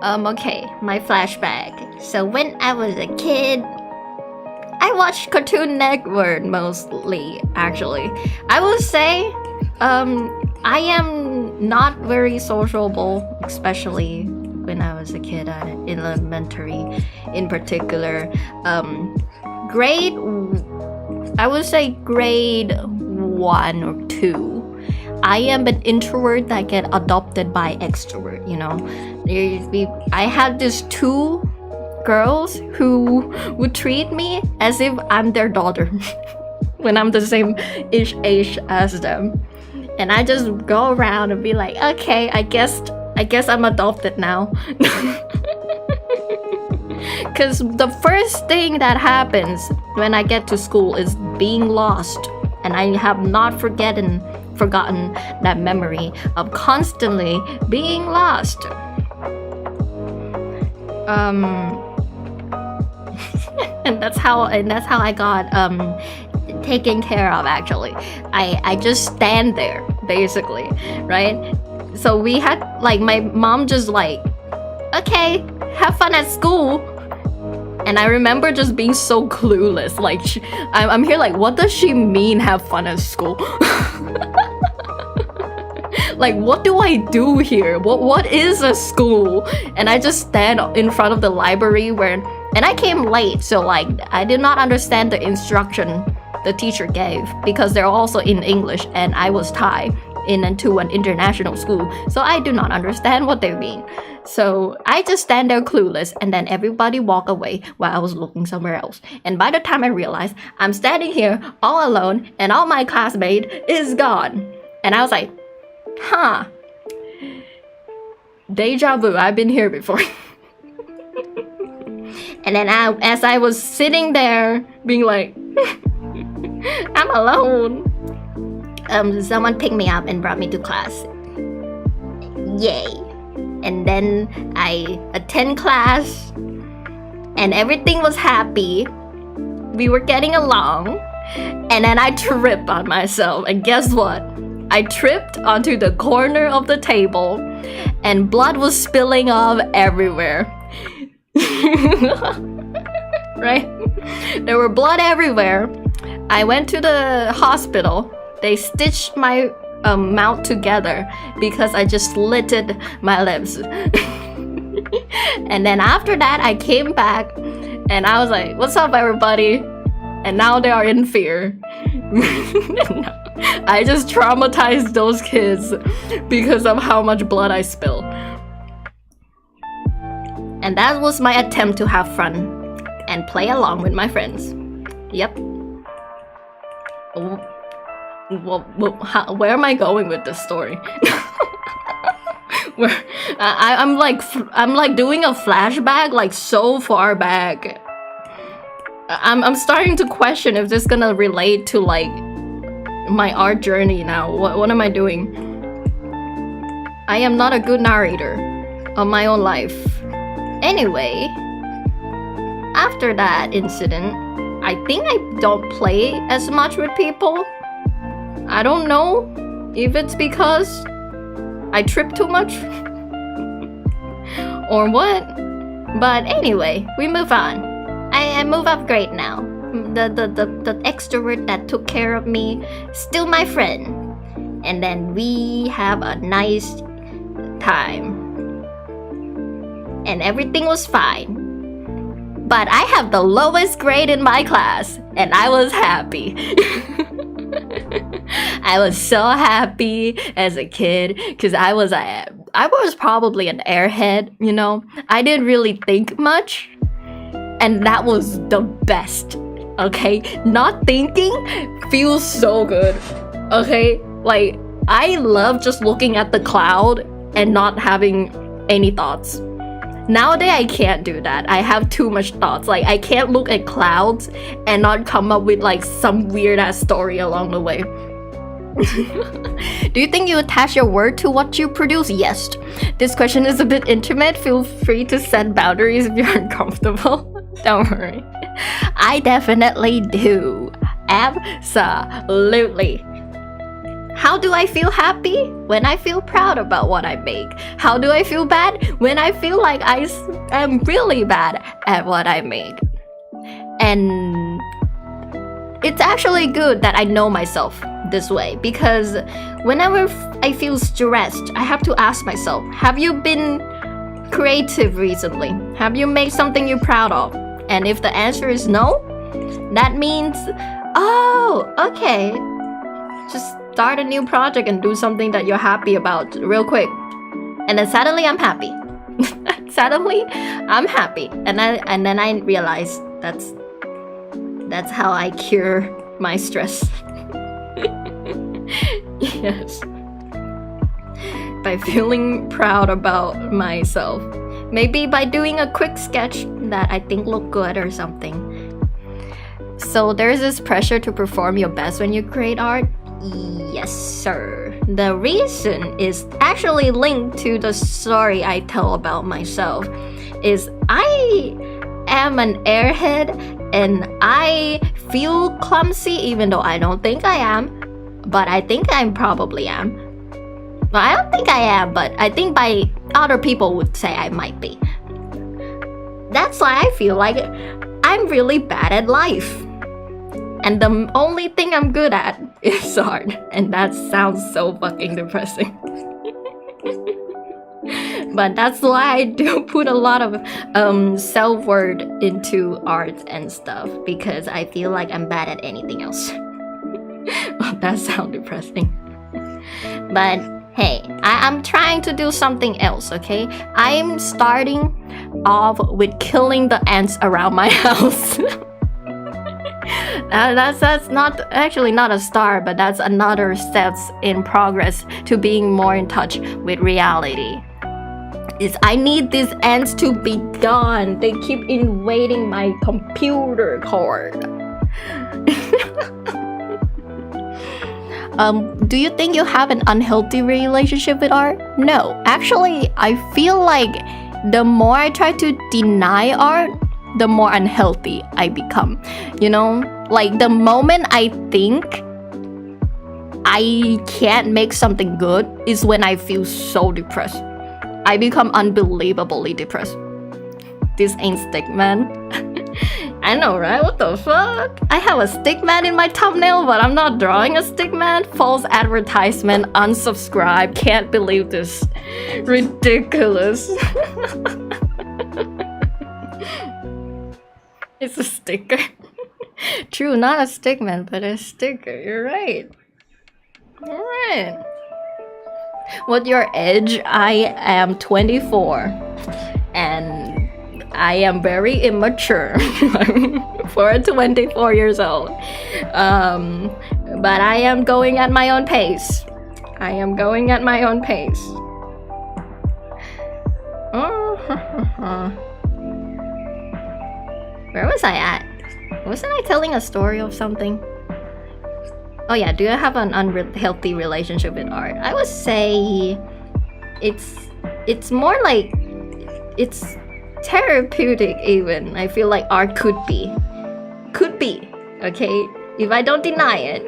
Okay, my flashback. So when I was a kid, I watched Cartoon Network mostly, actually. I would say, I am not very sociable, especially when I was a kid at elementary in particular. I would say grade 1 or 2. I am an introvert that get adopted by extrovert, you know. I had these 2 girls who would treat me as if I'm their daughter when I'm the same age as them, and I just go around and be like, okay, I guess I'm adopted now. Because the first thing that happens when I get to school is being lost, and I have not forgotten that memory of constantly being lost. And that's how I got taken care of, actually. I just stand there, basically, right? So we had, like, my mom just like, okay, have fun at school. And I remember just being so clueless, like, I'm here like, what does she mean have fun at school? Like, what do I do here? What is a school? And I just stand in front of the library and I came late, so like I did not understand the instruction the teacher gave, because they're also in English and I was Thai into an international school, so I do not understand what they mean. So I just stand there clueless, and then everybody walk away while I was looking somewhere else. And by the time I realized, I'm standing here all alone and all my classmates is gone. And I was like, huh, deja vu, I've been here before. And then as I was sitting there being like, I'm alone, someone picked me up and brought me to class. Yay. And then I attend class and everything was happy. We were getting along. And then I tripped on myself, and guess what? I tripped onto the corner of the table and blood was spilling off everywhere. right? There were blood everywhere. I went to the hospital. They stitched my mouth together because I just slitted my lips. And then after that, I came back and I was like, what's up, everybody? And now they are in fear. I just traumatized those kids because of how much blood I spilled. And that was my attempt to have fun and play along with my friends. Yep. Where am I going with this story? I'm like doing a flashback like so far back. I'm starting to question if this is gonna relate to like my art journey now. What am I doing? I am not a good narrator of my own life. Anyway, after that incident, I think I don't play as much with people. I don't know if it's because I trip too much or what. But anyway, we move on. I move up great now. The extrovert that took care of me, still my friend. And then we have a nice time. And everything was fine. But I have the lowest grade in my class, and I was happy. I was so happy as a kid because I was probably an airhead, you know. I didn't really think much, and that was the best. Okay, not thinking feels so good. Okay, like I love just looking at the cloud and not having any thoughts. Nowadays, I can't do that. I have too much thoughts. Like, I can't look at clouds and not come up with like some weird ass story along the way. Do you think you attach your word to what you produce? Yes. This question is a bit intimate. Feel free to set boundaries if you're uncomfortable. Don't worry. I definitely do. Absolutely. How do I feel happy? When I feel proud about what I make. How do I feel bad? When I feel like I am really bad at what I make. And it's actually good that I know myself this way, because whenever I feel stressed, I have to ask myself, have you been creative recently? Have you made something you're proud of? And if the answer is no, that means, oh, okay, just start a new project and do something that you're happy about real quick. And then suddenly I'm happy. Suddenly I'm happy. And then I realized that's how I cure my stress. Yes. By feeling proud about myself. Maybe by doing a quick sketch that I think look good or something. So there's this pressure to perform your best when you create art. Yes, sir. The reason is actually linked to the story I tell about myself. Is I am an airhead and I feel clumsy even though I don't think I am. But I think I probably am. Well, I don't think I am, but I think by other people would say I might be. That's why I feel like I'm really bad at life. And the only thing I'm good at is art. And that sounds so fucking depressing. But that's why I do put a lot of self-worth into art and stuff. Because I feel like I'm bad at anything else. Well, that sounds depressing. But hey, I'm trying to do something else, okay? I'm starting off with killing the ants around my house. That's not actually not a start, but that's another steps in progress to being more in touch with reality. I need these ants to be gone. They keep invading my computer cord. Do you think you have an unhealthy relationship with art? No. Actually, I feel like the more I try to deny art, the more unhealthy I become. You know? Like the moment I think I can't make something good is when I feel so depressed. I become unbelievably depressed. This ain't stick, man. I know, right? What the fuck? I have a stick man in my thumbnail, but I'm not drawing a stick man. False advertisement. Unsubscribe. Can't believe this. Ridiculous. It's a sticker. True, not a stick man, but a sticker. You're right. You're right. What's your age? I am 24. And I am very immature for 24 years old. But I am going at my own pace. I am going at my own pace. Where was I at? Wasn't I telling a story of something? Oh yeah, do I have an unhealthy relationship with art? I would say it's more like it's therapeutic even. I feel like art could be, okay? If I don't deny it.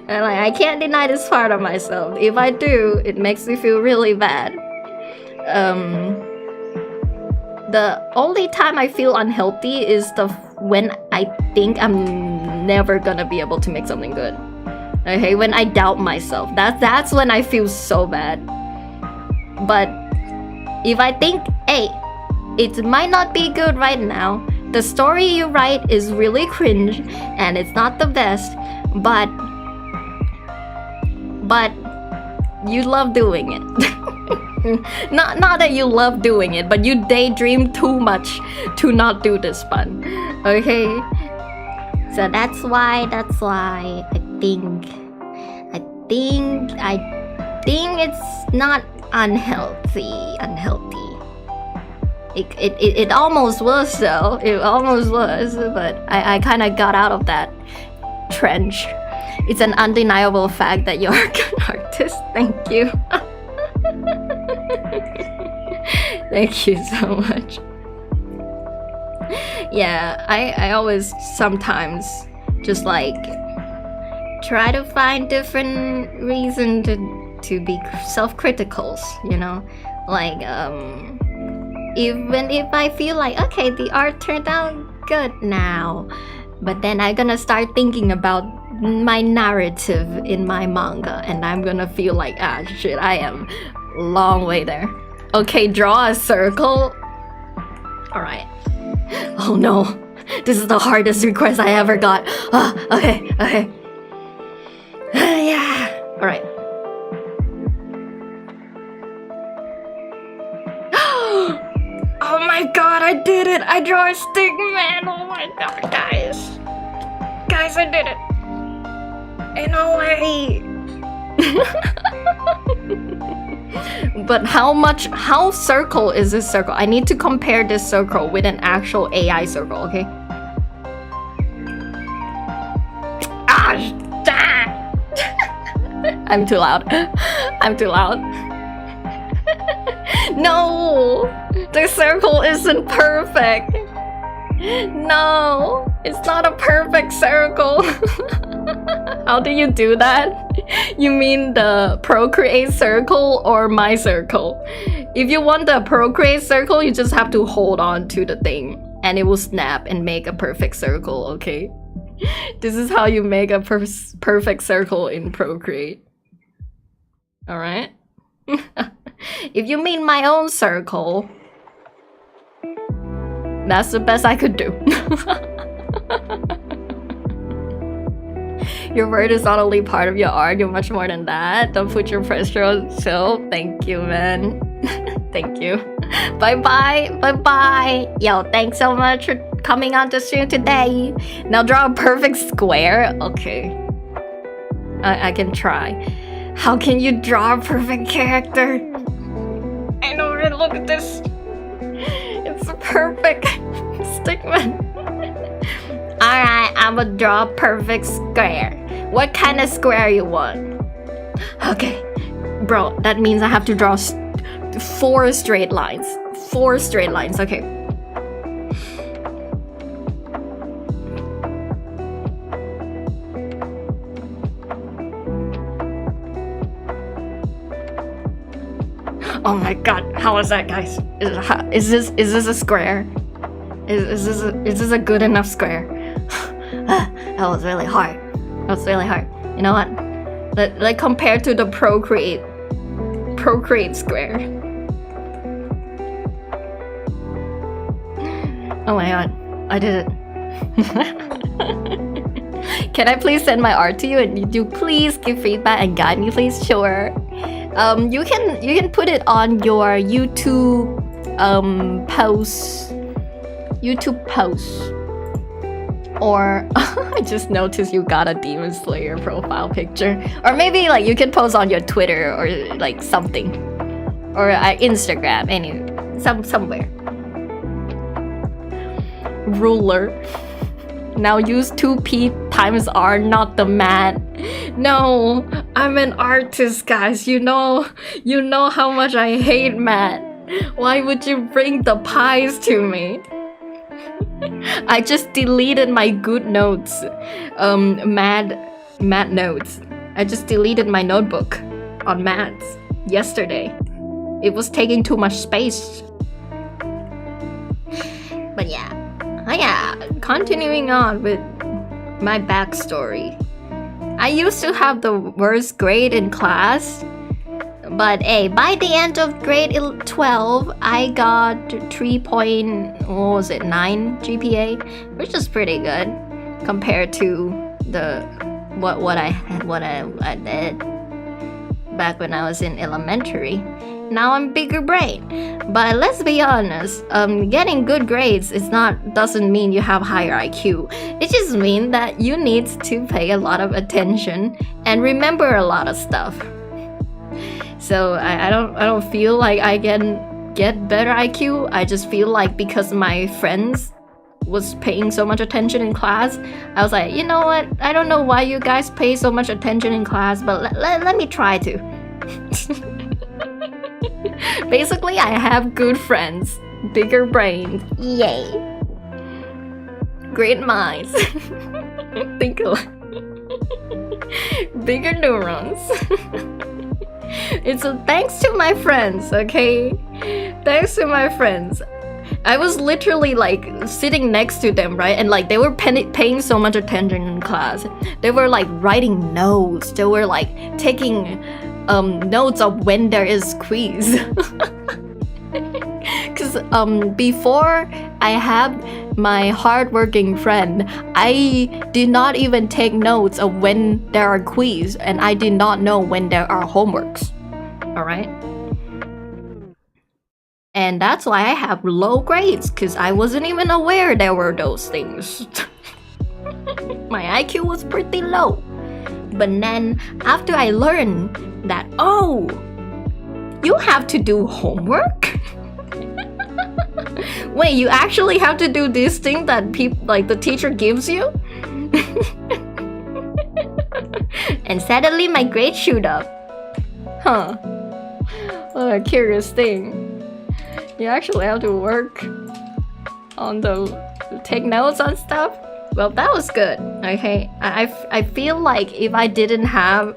And like, I can't deny this part of myself. If I do, it makes me feel really bad. The only time I feel unhealthy is when I think I'm never gonna be able to make something good. Okay, when I doubt myself. That's when I feel so bad. But if I think, hey, it might not be good right now. The story you write is really cringe and it's not the best, but you love doing it. Not that you love doing it, but you daydream too much to not do this fun. Okay? So that's why I think it's not unhealthy. It almost was though. It almost was, but I kind of got out of that trench. It's an undeniable fact that you're a good artist. Thank you. Thank you so much. Yeah, I always sometimes just like try to find different reason to be self-critical, you know? Like even if I feel like okay, the art turned out good now, but then I'm gonna start thinking about my narrative in my manga and I'm gonna feel like ah shit, I am a long way there. Okay, draw a circle. Alright. Oh no, this is the hardest request I ever got. Okay. Yeah. Alright. Oh my god, I did it! I draw a stick man! Oh my god, guys! Guys, I did it! In a way! But how circle is this circle? I need to compare this circle with an actual AI circle, okay? I'm too loud. I'm too loud. No! The circle isn't perfect. No, it's not a perfect circle. How do you do that? You mean the Procreate circle or my circle? If you want the Procreate circle, you just have to hold on to the thing and it will snap and make a perfect circle, okay? This is how you make a perfect circle in Procreate. Alright? If you mean my own circle, that's the best I could do. Your word is not only part of your art, you're much more than that. Don't put your pressure on yourself. Thank you, man. Thank you. Bye-bye. Bye-bye. Yo, thanks so much for coming on the stream today. Now draw a perfect square. Okay. I can try. How can you draw a perfect character? I know, look at this. It's a perfect stickman. Alright, I'm gonna draw a perfect square. What kind of square you want? Okay, bro, that means I have to draw 4 straight lines. 4 straight lines, okay. Oh my god, how is that, guys? Is this a square? Is this a good enough square? That was really hard. You know what? Like compared to the Procreate square. Oh my god, I did it. Can I please send my art to you and you please give feedback and guide me, please? Sure. You can put it on your YouTube post. Or I just noticed you got a Demon Slayer profile picture. Or maybe like you can post on your Twitter or like something. Or Instagram, somewhere. Ruler. Now use 2p times r, not the mat. No, I'm an artist, guys. You know how much I hate math. Why would you bring the pies to me? I just deleted my good notes, mad notes. I just deleted my notebook on maths yesterday. It was taking too much space. But yeah, continuing on with my backstory. I used to have the worst grade in class, but hey, by the end of grade 12, I got 3.9 GPA, which is pretty good compared to the what I did back when I was in elementary. Now I'm bigger brain. But let's be honest, getting good grades doesn't mean you have higher IQ. It just means that you need to pay a lot of attention and remember a lot of stuff. So I don't feel like I can get better IQ. I just feel like because my friends was paying so much attention in class, I was like, you know what? I don't know why you guys pay so much attention in class, but let me try to. Basically, I have good friends, bigger brains, yay. Great minds. Think alike. Bigger neurons. It's thanks to my friends, okay? Thanks to my friends. I was literally like sitting next to them, right? And like they were paying so much attention in class. They were like writing notes. They were like taking notes of when there is quiz. Because before I had my hardworking friend, I did not even take notes of when there are quiz, and I did not know when there are homeworks. Alright? And that's why I have low grades, because I wasn't even aware there were those things. My IQ was pretty low. But then, after I learned that, oh, you have to do homework? Wait, you actually have to do this thing that the teacher gives you? And suddenly my grade shoot up. Huh. What a curious thing. You actually have to work on take notes on stuff? Well, that was good. Okay, I feel like if I didn't have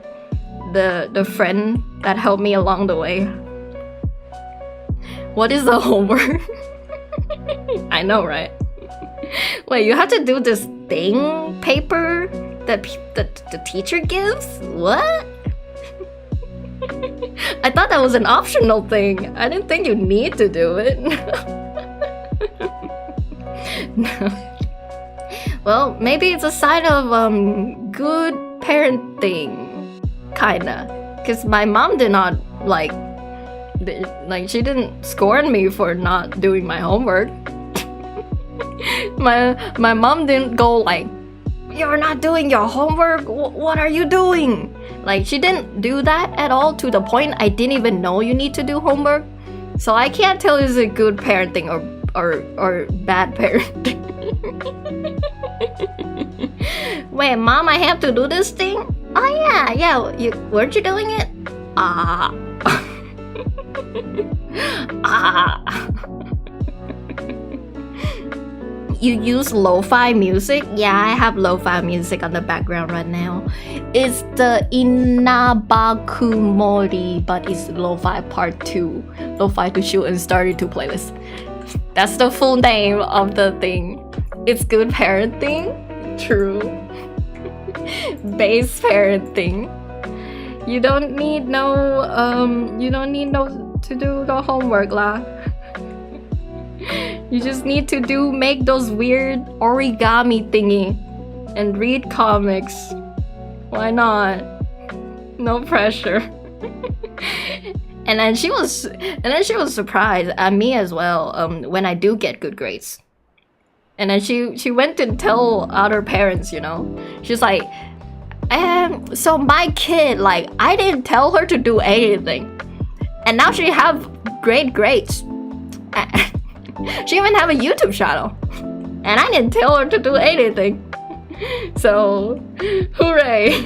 the friend that helped me along the way. What is the homework? I know, right? Wait, you have to do this thing paper that the teacher gives? What? I thought that was an optional thing. I didn't think you need to do it. No. Well, maybe it's a sign of good parenting, kinda. Because my mom did not she didn't scorn me for not doing my homework. my mom didn't go like, you're not doing your homework, what are you doing? Like, she didn't do that at all, to the point I didn't even know you need to do homework. So I can't tell if it's good parenting or bad parenting. Wait, Mom, I have to do this thing? Oh yeah, weren't you doing it? You use lo-fi music? Yeah, I have lo-fi music on the background right now. It's the Inabakumori, but it's lo-fi part 2. Lo-fi to shoot and started to playlist. That's the full name of the thing. It's good parenting. True. Base parenting. You don't need no to do the homework lah. You just need to make those weird origami thingy and read comics. Why not? No pressure. And then she was surprised at me as well when I do get good grades. And then she went to tell other parents, you know. She's like, so my kid, like, I didn't tell her to do anything, and now she have great grades. She even have a YouTube channel, and I didn't tell her to do anything. So, hooray!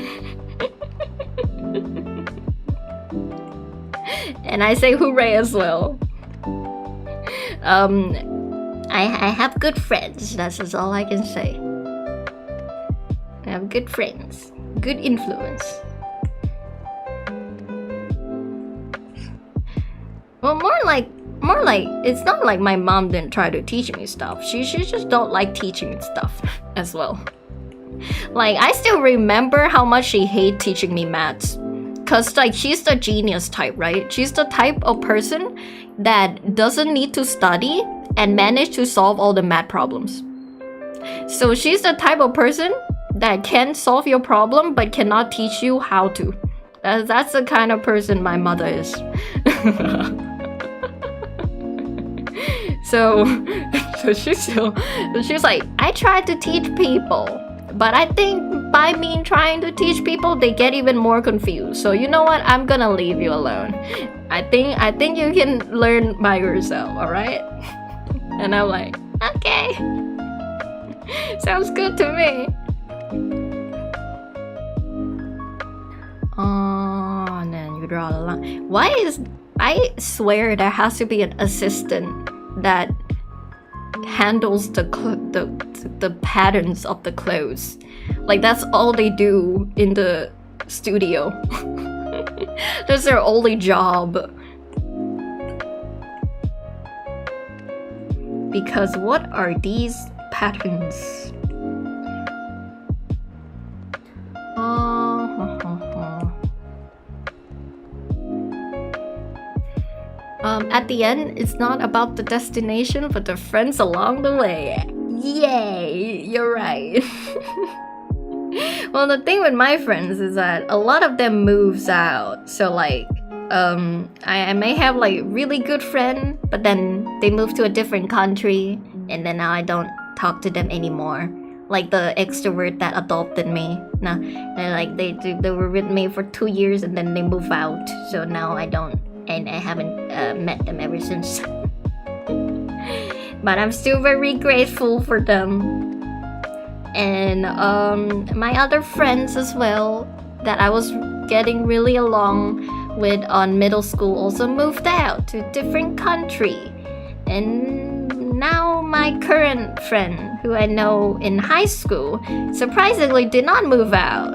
And I say hooray as well. I have good friends. That's all I can say. I have good friends, good influence. Well, more like it's not like my mom didn't try to teach me stuff. She just don't like teaching me stuff as well. Like, I still remember how much she hated teaching me maths. Cause like she's the genius type, right? She's the type of person that doesn't need to study and manage to solve all the math problems. So she's the type of person that can solve your problem but cannot teach you how to. That's the kind of person my mother is. So she's like, I tried to teach people, but I think by me trying to teach people, they get even more confused. So you know what? I'm gonna leave you alone. I think you can learn by yourself, alright? And I'm like, okay. Sounds good to me. Oh, and then you draw the line. I swear there has to be an assistant that handles the patterns of the clothes. Like, that's all they do in the studio. That's their only job. Because what are these patterns? At the end, it's not about the destination, but the friends along the way. Yay! You're right. Well, the thing with my friends is that a lot of them moves out. So like, I may have like really good friend, but then they move to a different country, and then now I don't talk to them anymore. Like the extrovert that adopted me. Now, they were with me for 2 years and then they move out. So now I haven't met them ever since. But I'm still very grateful for them. And my other friends as well that I was getting really along with on middle school also moved out to a different country. And now my current friend who I know in high school surprisingly did not move out.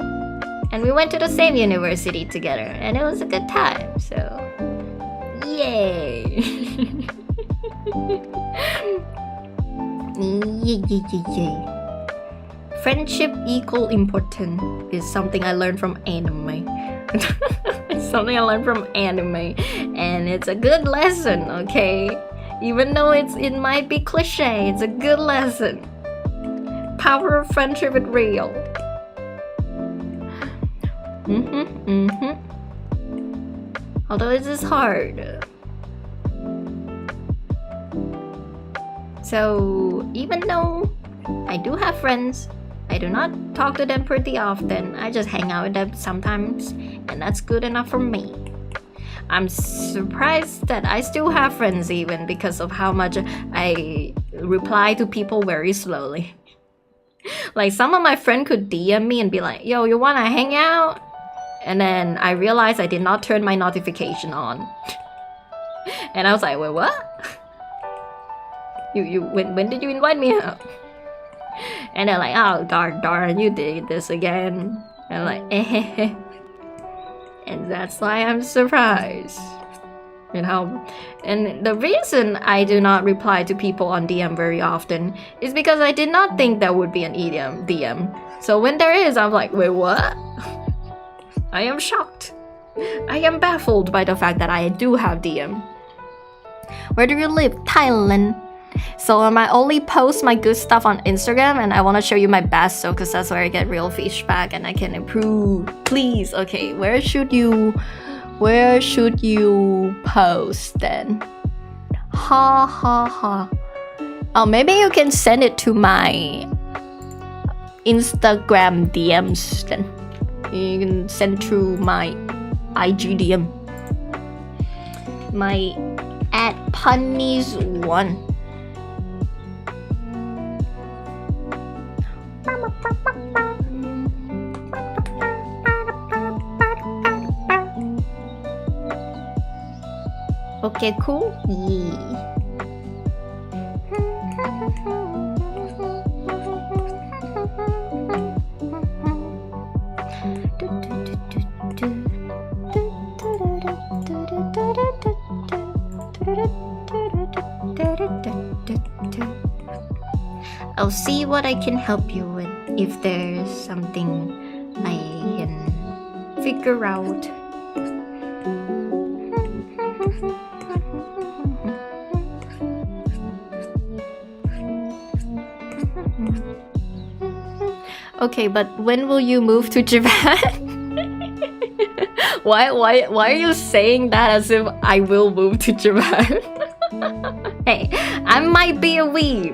And we went to the same university together and it was a good time. So yay. Yay. Friendship equal important is something I learned from anime. It's something I learned from anime, and it's a good lesson, okay? Even though it might be cliche, it's a good lesson. Power of friendship is real. Although it is hard. So even though I do have friends, I do not talk to them pretty often. I just hang out with them sometimes, and that's good enough for me. I'm surprised that I still have friends even because of how much I reply to people very slowly. Like some of my friends could DM me and be like, yo, you wanna hang out? And then I realized I did not turn my notification on. And I was like, wait, what? When did you invite me out? And they're like, oh, darn, you did this again. And I'm like, eh. And that's why I'm surprised. you know. And the reason I do not reply to people on DM very often is because I did not think there would be an DM. So when there is, I'm like, wait, what? I am shocked. I am baffled by the fact that I do have DM. Where do you live? Thailand. So I only post my good stuff on Instagram, and I want to show you my best, so because that's where I get real feedback and I can improve. Please, okay, where should you post then? Ha ha ha. Oh, maybe you can send it to my Instagram DMs then. You can send to my IG DM. My @punnies1. Okay, cool. Yeah. I'll see what I can help you with, if there's something I can figure out. Okay, but when will you move to Japan? Why are you saying that as if I will move to Japan? Hey, I might be a weeb,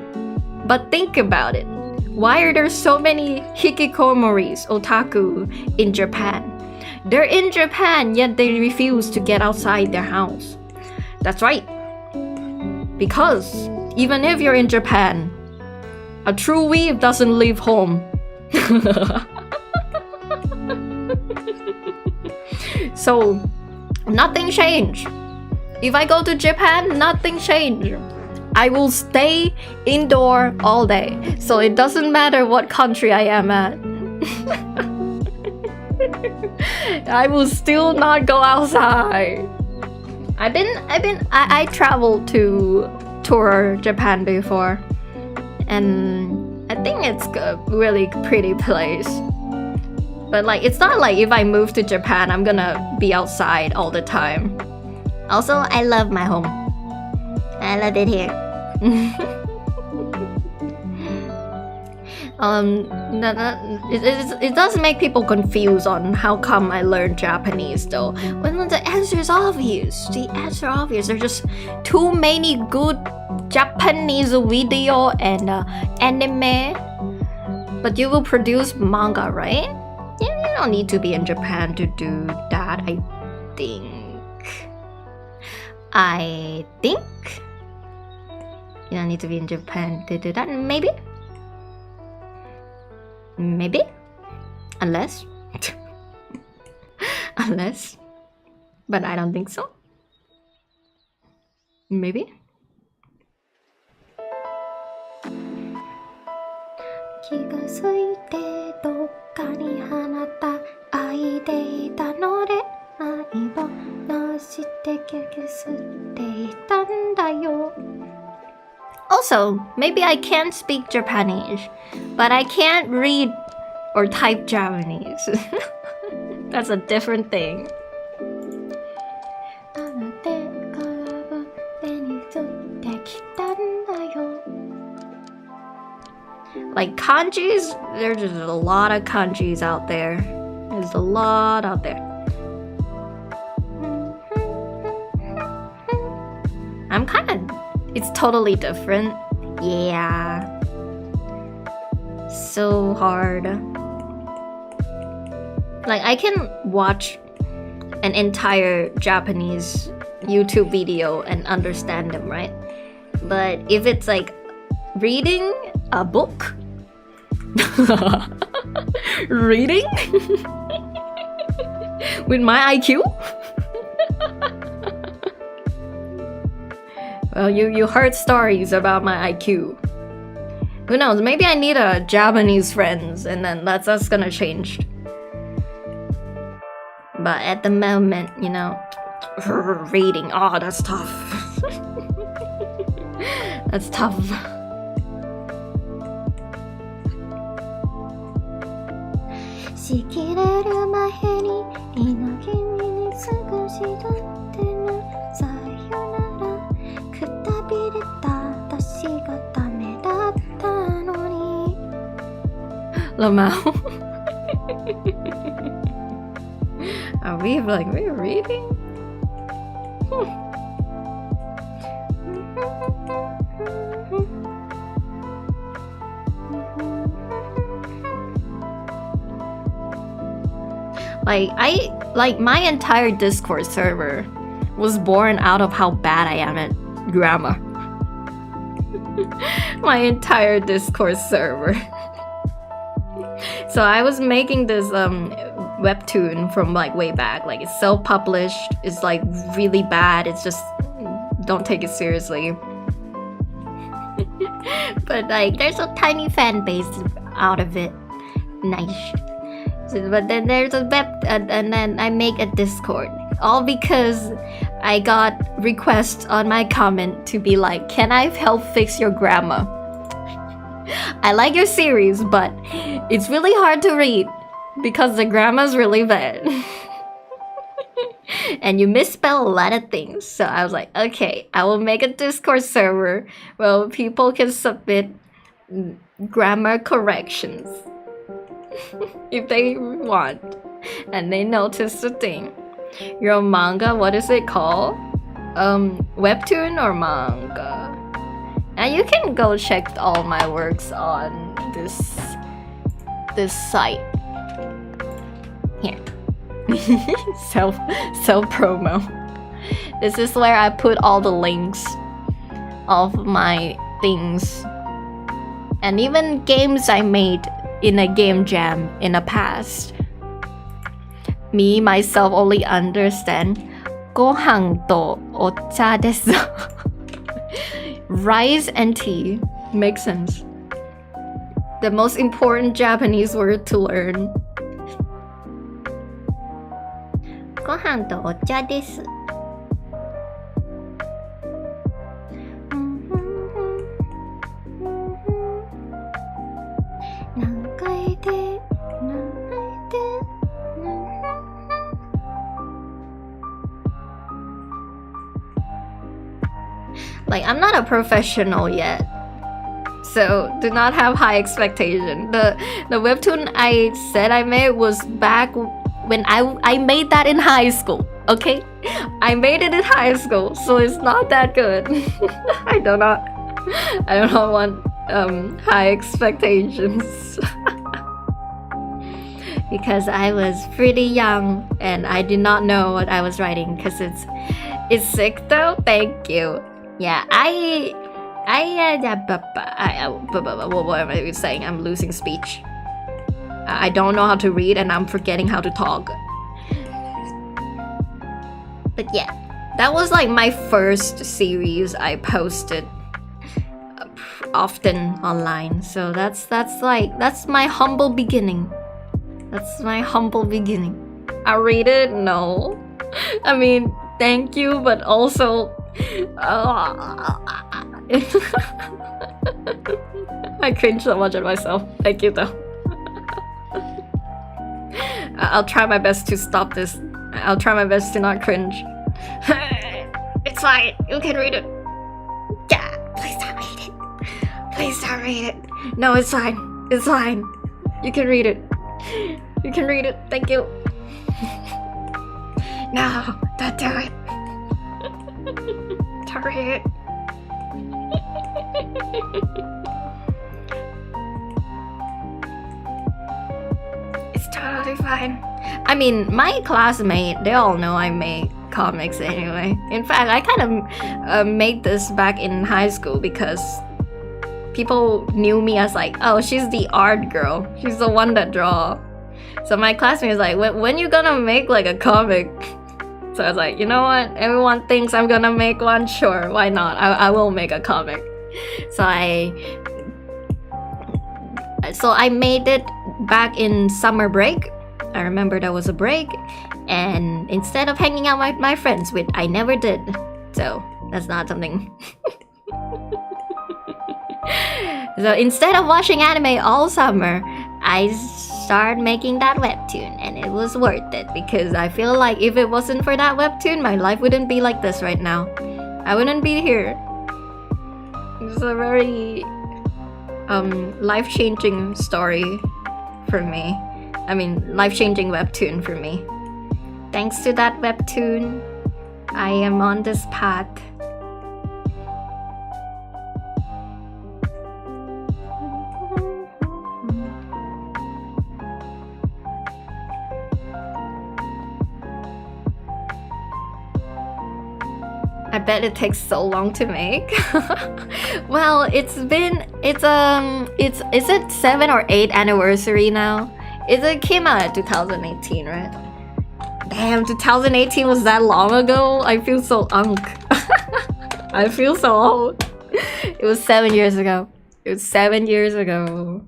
but think about it. Why are there so many hikikomoris, otaku, in Japan? They're in Japan, yet they refuse to get outside their house. That's right. Because even if you're in Japan, a true weeb doesn't leave home. So, nothing changed. If I go to Japan, nothing changed. I will stay indoor all day. So it doesn't matter what country I am at. I will still not go outside. I traveled to tour Japan before, and I think it's a really pretty place. But like, it's not like if I move to Japan, I'm gonna be outside all the time. Also, I love my home. I love it here. It does make people confused on how come I learned Japanese though. When the answer is obvious. The answer is obvious. There's just too many good Japanese video and anime. But you will produce manga, right? Yeah, you don't need to be in Japan to do that, I think. You don't need to be in Japan to do that, maybe? Maybe? Unless? Unless? But I don't think so. Maybe? 気がついてどっかに放った愛でいたので何をなして消していたんだよ Also, maybe I can speak Japanese, but I can't read or type Japanese. That's a different thing. あなたから手に取ってきたんだよ Like kanjis, there's just a lot of kanjis out there. There's a lot out there. I'm kind of... It's totally different. Yeah. So hard. Like, I can watch an entire Japanese YouTube video and understand them, right? But if it's like reading a book... Reading? With my IQ? Well, you heard stories about my IQ. Who knows? Maybe I need a Japanese friends, and then that's gonna change. But at the moment, you know, Reading. Oh, that's tough. That's tough. "しきれる前に稲君にすぐしどってのさよなら」「くたびれた私がダメだったのに」Lamau. Are we reading? Like my entire Discord server was born out of how bad I am at grammar. My entire Discord server. So I was making this webtoon from like way back. Like it's self-published. It's like really bad. It's just don't take it seriously. But like there's a tiny fan base out of it. Nice. But then there's a web, and then I make a Discord. All because I got requests on my comment to be like, can I help fix your grammar? I like your series, but it's really hard to read because the grammar's really bad. And you misspell a lot of things. So I was like, okay, I will make a Discord server where people can submit grammar corrections. If they want and they notice the thing. Your manga, what is it called? Webtoon or manga? And you can go check all my works on this site. Here. self promo. This is where I put all the links of my things and even games I made in a game jam in the past. Me, myself, only understand ご飯とお茶です Rice and tea makes sense. The most important Japanese word to learn. ご飯とお茶です Like, I'm not a professional yet, so do not have high expectation. The webtoon I said I made was back when I made that in high school, okay? I made it in high school, so it's not that good. I do not want high expectations. Because I was pretty young and I did not know what I was writing because it's sick though. Thank you. Yeah, what am I saying? I'm losing speech. I don't know how to read and I'm forgetting how to talk. But yeah, that was like my first series I posted often online. So that's my humble beginning. That's my humble beginning. I read it? No. I mean, thank you, but also I cringe so much at myself. Thank you though. I'll try my best to stop this. I'll try my best to not cringe. It's fine. You can read it. Yeah, please don't read it. Please don't read it. No, it's fine. It's fine. You can read it. You can read it. Thank you. No, don't do it. Don't read it. It's totally fine. I mean, my classmate, they all know I make comics anyway. In fact, I kind of made this back in high school because people knew me as like, oh, she's the art girl. She's the one that draw. So my classmate was like, when you gonna make like a comic? So I was like, you know what? Everyone thinks I'm gonna make one. Sure, why not? I will make a comic. So I made it back in summer break. I remember there was a break, and instead of hanging out with my friends, which I never did, so that's not something. So instead of watching anime all summer, I started making that webtoon, and it was worth it because I feel like if it wasn't for that webtoon, my life wouldn't be like this right now. I wouldn't be here. It's a very life-changing story for me. I mean, life-changing webtoon for me. Thanks to that webtoon, I am on this path. I bet it takes so long to make. Well, it's its 7th or 8th anniversary now. It came out in 2018, right? Damn, 2018 was that long ago? I feel so unk. I feel so old. It was 7 years ago. It was 7 years ago.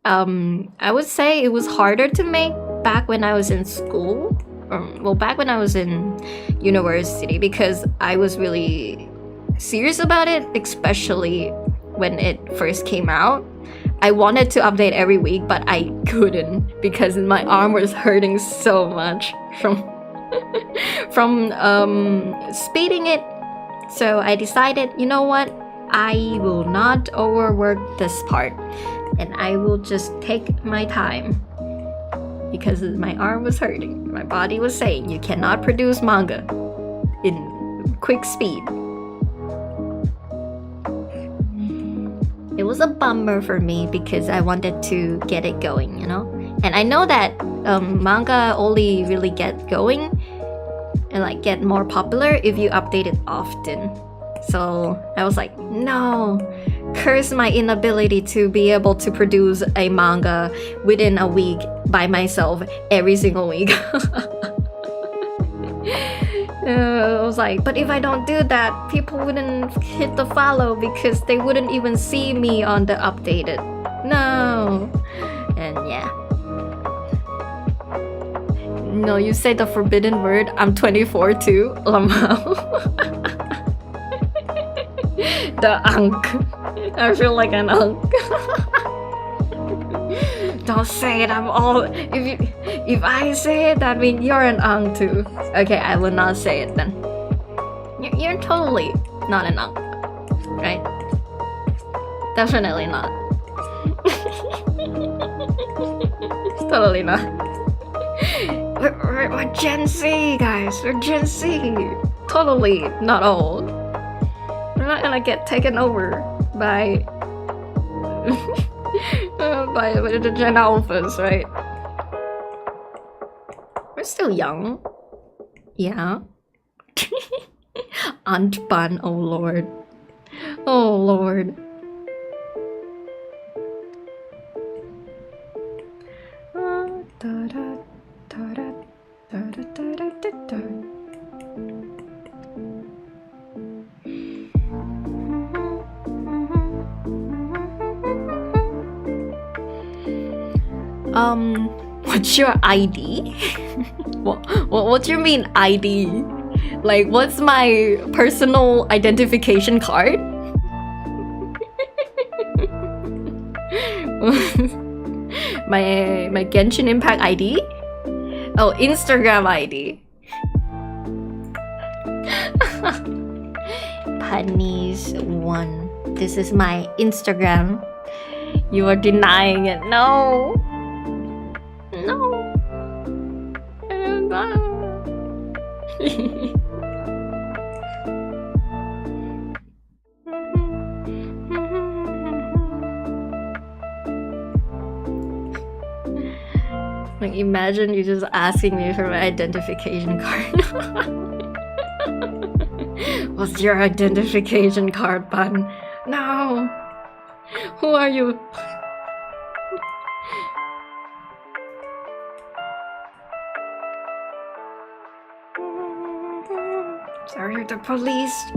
I would say it was harder to make back when I was in school. Well, back when I was in university, because I was really serious about it, especially when it first came out. I wanted to update every week, but I couldn't because my arm was hurting so much from speeding it. So I decided, you know what? I will not overwork this part, and I will just take my time. Because my arm was hurting. My body was saying you cannot produce manga in quick speed. It was a bummer for me because I wanted to get it going, you know? And I know that manga only really get going and like get more popular if you update it often. So I was like, no, curse my inability to be able to produce a manga within a week by myself every single week. I was like, but if I don't do that, people wouldn't hit the follow because they wouldn't even see me on the updated. No. And yeah. No, you say the forbidden word. I'm 24 too. Lamau. The unk. I feel like an unk. Don't say it. I'm all. If I say it, that means you're an unk too. Okay, I will not say it then. You're totally not an unk, right? Definitely not. Totally not. We're Gen Z, guys. We're Gen Z. Totally not old. We're not gonna get taken over by by the Gen Alphas, right? We're still young. Yeah. Aunt Ban, oh lord. Oh lord. What's your ID? What do you mean ID? Like, what's my personal identification card? my Genshin Impact ID? Oh, Instagram ID. Punies 1. This is my Instagram. You are denying it. No. No. Like, imagine you just asking me for my identification card. What's your identification card, Pan? No. Who are you? Sorry, the police.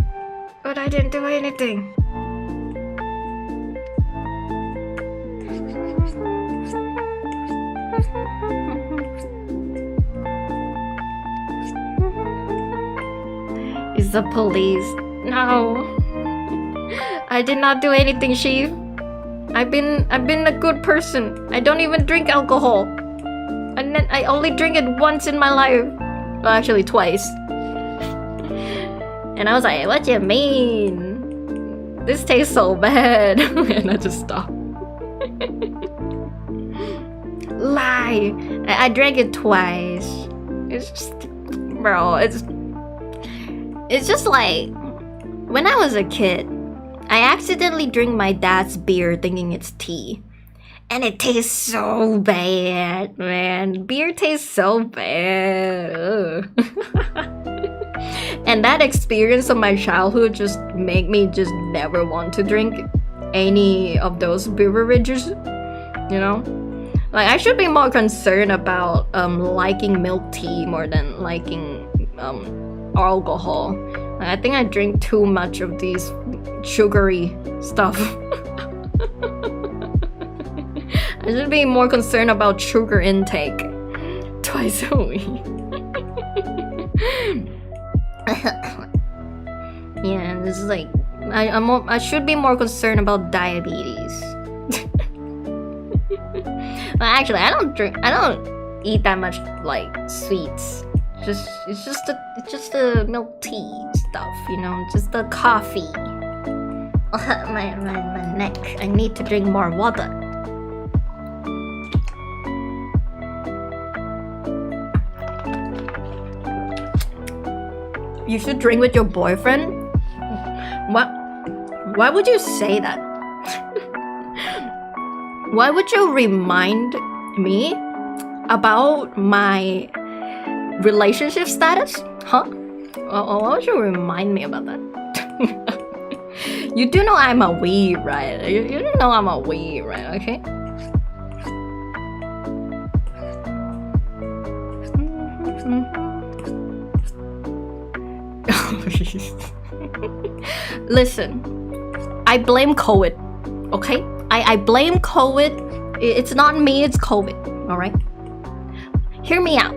But I didn't do anything. She's the police. No. I did not do anything, Chief. I've been a good person. I don't even drink alcohol. And then I only drink it once in my life. Well, actually twice. And I was like, what do you mean? This tastes so bad. And I just stopped. Lie. I drank it twice. It's just, bro, it's just like, when I was a kid, I accidentally drink my dad's beer thinking it's tea. And it tastes so bad, man. Beer tastes so bad. And that experience of my childhood just made me just never want to drink any of those beverages, you know? Like, I should be more concerned about liking milk tea more than liking alcohol. Like, I think I drink too much of these sugary stuff. I should be more concerned about sugar intake twice a week. Yeah, this is like, I should be more concerned about diabetes. But actually, I don't eat that much like sweets. It's just the milk tea stuff, you know, just the coffee. my neck. I need to drink more water. You should drink with your boyfriend? What? Why would you say that? Why would you remind me about my relationship status? Huh? Why would you remind me about that? You do know I'm a weeb, right? You do know I'm a weeb, right? Okay? Listen, I blame COVID, okay? I blame COVID. It's not me, it's COVID, alright? Hear me out.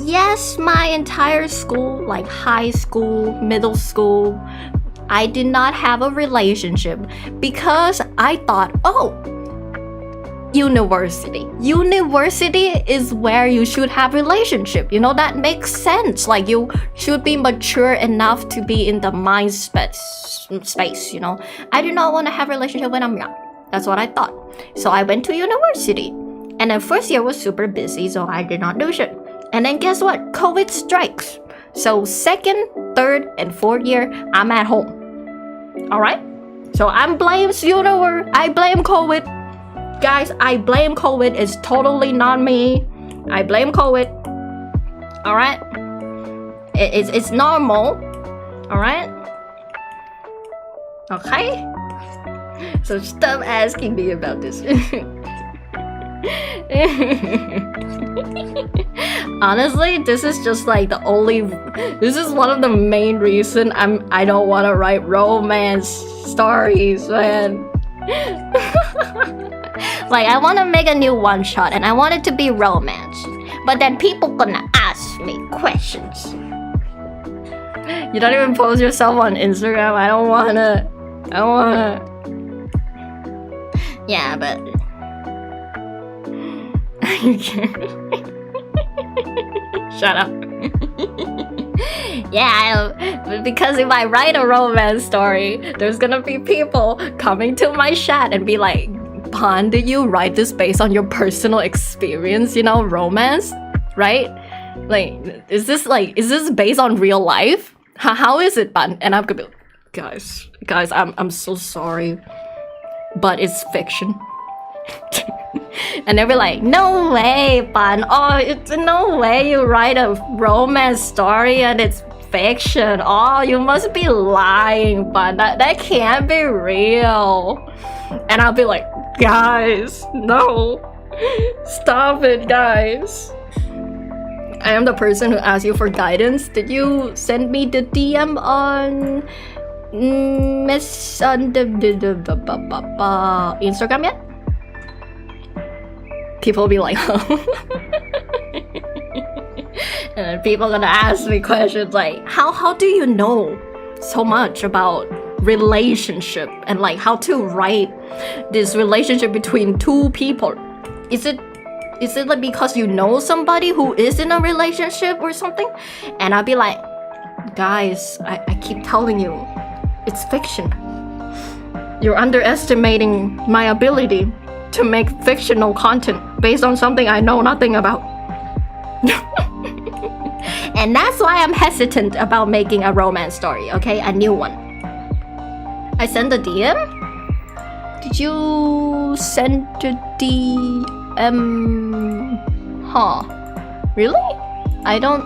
Yes, my entire school, like high school, middle school, I did not have a relationship because I thought, oh, university is where you should have relationship, you know, that makes sense. Like, you should be mature enough to be in the mind space, you know. I do not want to have relationship when I'm young. That's what I thought. So I went to university, and then first year was super busy, so I did not do shit. And then guess what? COVID strikes. So second, third, and fourth year, I'm at home. Alright? So I blame universe. I blame COVID. Guys, I blame COVID. It's totally not me. I blame COVID. Alright? It's normal. Alright? Okay? So stop asking me about this. Honestly, this is just like this is one of the main reason I don't want to write romance stories, man. Like, I want to make a new one shot and I want it to be romance, but then people gonna ask me questions. You don't even post yourself on Instagram. I don't wanna. Yeah, but shut up. Yeah, because if I write a romance story, there's gonna be people coming to my chat and be like, Pan, did you write this based on your personal experience, you know, romance? Right? Like, is this based on real life? How is it, Pan? And I'm gonna be like, guys, I'm so sorry, but it's fiction. And they'll be like, no way, Pan. Oh, it's no way you write a romance story and it's fiction. Oh, you must be lying, Pan. That can't be real. And I'll be like, guys, no. Stop it, guys. I am the person who asked you for guidance. Did you send me the DM on Instagram yet? People will be like, oh. And people are gonna ask me questions like, how do you know so much about relationship and like how to write this relationship between two people? Is it like because you know somebody who is in a relationship or something? And I'll be like, guys, I keep telling you, it's fiction. You're underestimating my ability to make fictional content based on something I know nothing about. And that's why I'm hesitant about making a romance story, okay? A new one. I sent the DM? Did you send the DM? Huh. Really? I don't...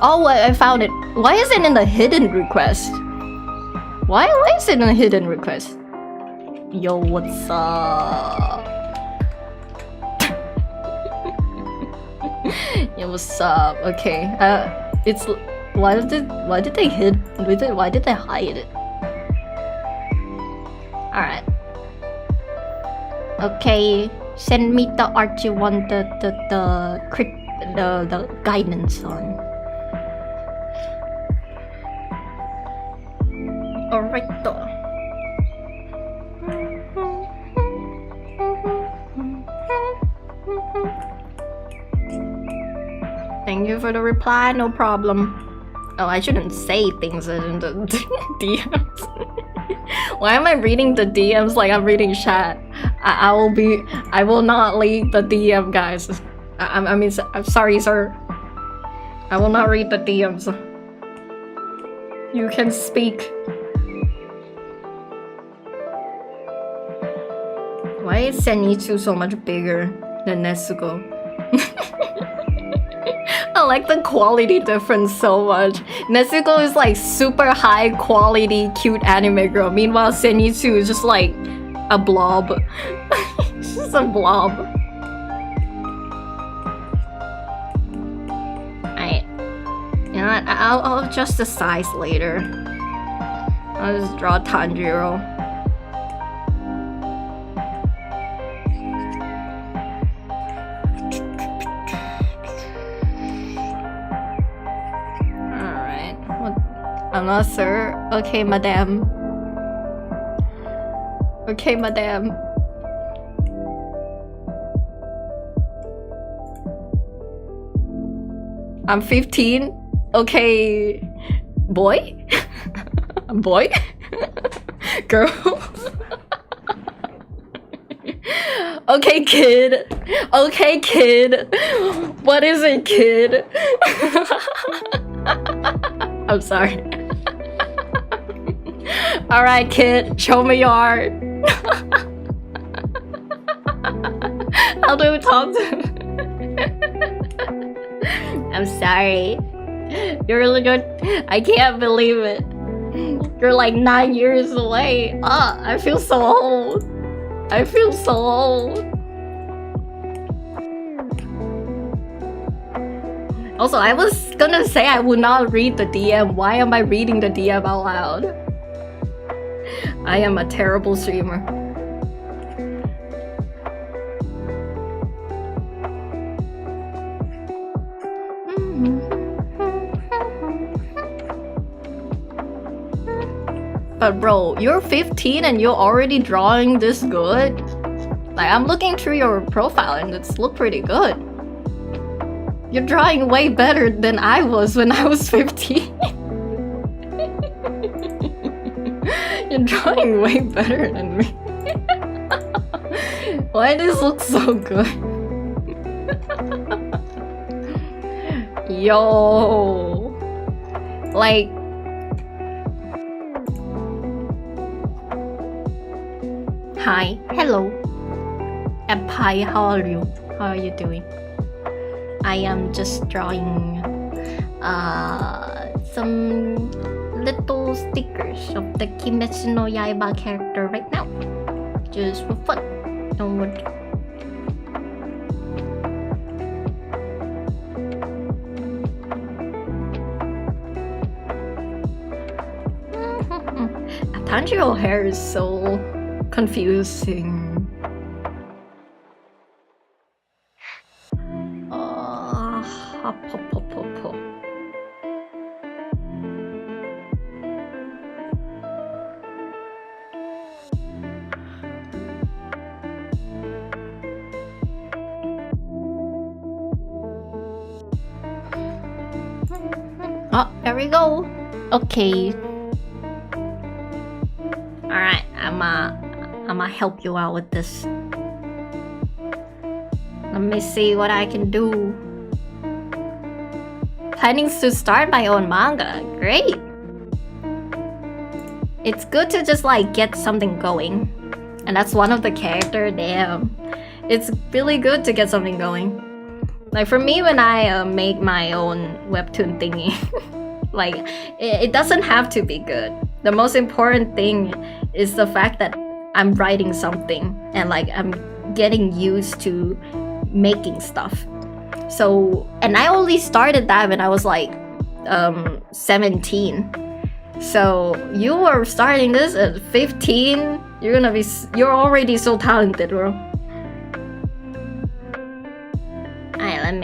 Oh, I found it. Why is it in the hidden request? Why is it in the hidden request? Yo, what's up? Yo, what's up? Okay. It's... Why did they hide it? Alright. Okay. Send me the art you want the guidance on. Alright though. Thank you for the reply, no problem. Oh, I shouldn't say things in the DMs. Why am I reading the DMs like I'm reading chat? I will not read the DM, guys. I'm sorry, sir. I will not read the DMs. You can speak. Why is Zenitsu so much bigger than Nezuko? I like the quality difference so much. Nezuko is like super high quality cute anime girl. Meanwhile, Zenitsu is just like a blob. It's just a blob. You know what? I'll adjust the size later. I'll just draw Tanjiro. Alright. I'm not sir. Okay, madam. Okay, madam. I'm 15. Okay, boy? Boy? Girl? Okay, kid. Okay, kid. What is it, kid? I'm sorry. Alright, kid. Show me your art. How do we talk to him? I'm sorry. You're really good. I can't believe it. You're like 9 years away. I feel so old. I feel so old. Also, I was gonna say I would not read the DM. Why am I reading the DM out loud? I am a terrible streamer. But bro, you're 15 and you're already drawing this good? Like, I'm looking through your profile and it's look pretty good. You're drawing way better than I was when I was 15. You're drawing way better than me. Why does this look so good? Yo. Like... Hi, hello. Hi, how are you? How are you doing? I am just drawing some little stickers of the Kimetsu no Yaiba character right now. Just for fun. Don't worry. Tanjiro hair is so confusing. Hop, hop, hop, hop. Oh, there we go. Okay. Alright, I'ma help you out with this. Let me see what I can do. Planning to start my own manga. Great. It's good to just like get something going. And that's one of the character. Damn. It's really good to get something going. Like for me, when I make my own webtoon thingy, like it doesn't have to be good. The most important thing is the fact that I'm writing something and like I'm getting used to making stuff. So, and I only started that when I was like 17. So you were starting this at 15. You're already so talented, bro. Alright, let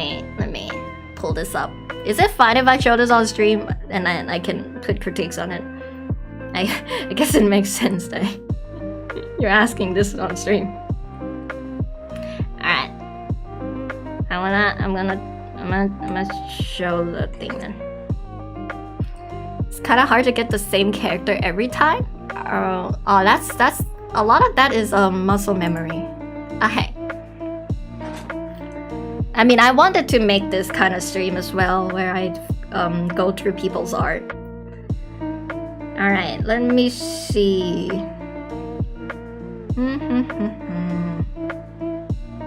me pull this up. Is it fine if I show this on stream and then I can put critiques on it? I guess it makes sense that you're asking this on stream. Alright. I'm gonna show the thing then. It's kind of hard to get the same character every time. Oh, that's a lot of that is muscle memory. Okay. I mean, I wanted to make this kind of stream as well, where I go through people's art. All right, let me see.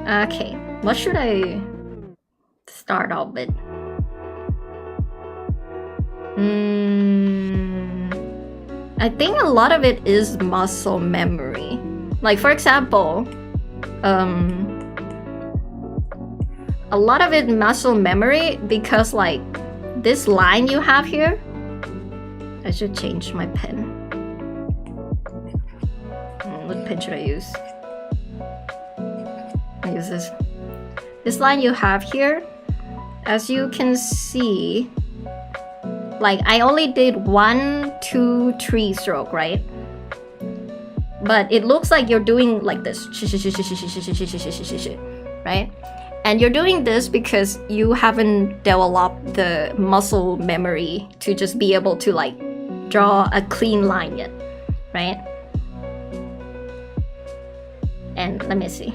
Okay, what should I start off with? I think a lot of it is muscle memory. Like for example, a lot of it muscle memory because like this line you have here. I should change my pen. What pen should I use? I use this. This line you have here, as you can see, like I only did 1, 2, 3 stroke, right? But it looks like you're doing like this, right? And you're doing this because you haven't developed the muscle memory to just be able to like draw a clean line yet, right? And let me see.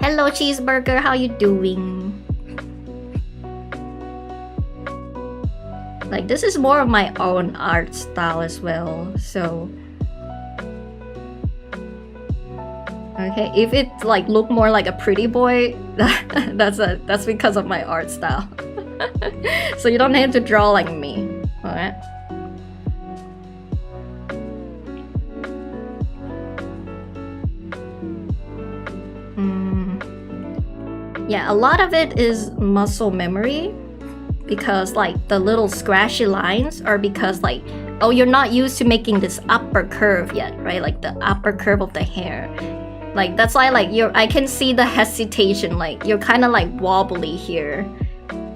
Hello Cheeseburger, how you doing? Like this is more of my own art style as well, so okay, if it like look more like a pretty boy, that's because of my art style. So you don't have to draw like me, alright? Yeah, a lot of it is muscle memory because like the little scratchy lines are because like, oh, you're not used to making this upper curve yet, right? Like the upper curve of the hair. Like that's why like I can see the hesitation, like you're kind of like wobbly here,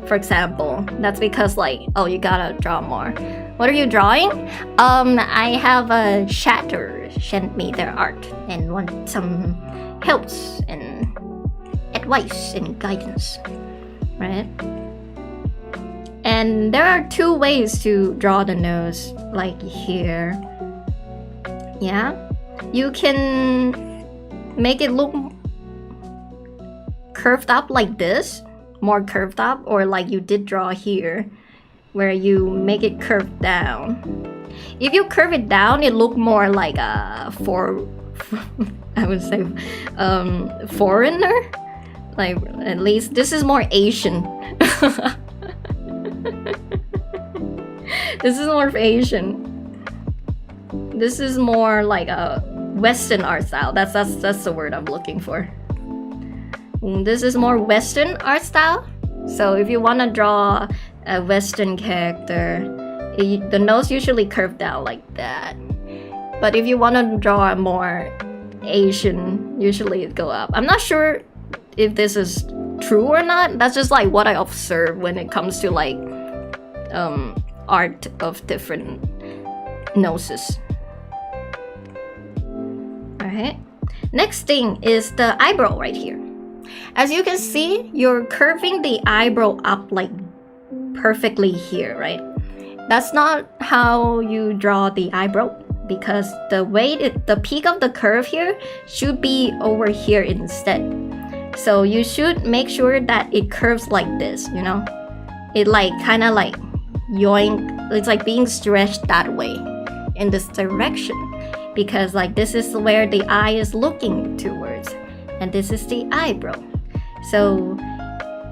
for example. That's because like, oh, you gotta draw more. What are you drawing? I have a Shatter sent me their art and want some helps and advice and guidance, right? And there are 2 ways to draw the nose, like here. Yeah, you can make it look curved up like this, more curved up, or like you did draw here, where you make it curved down. If you curve it down, it look more like a I would say foreigner. Like, at least this is more Asian. This is more Asian. This is more like a Western art style. That's the word I'm looking for. This is more Western art style. So if you want to draw a Western character, the nose usually curved down like that. But if you want to draw a more Asian, usually it go up. I'm not sure if this is true or not. That's just like what I observe when it comes to like art of different noses. Alright. Next thing is the eyebrow right here. As you can see, you're curving the eyebrow up like perfectly here, right? That's not how you draw the eyebrow, because the peak of the curve here should be over here instead. So you should make sure that it curves like this, you know? It like kind of like yoink, it's like being stretched that way in this direction, because like this is where the eye is looking towards, and this is the eyebrow. So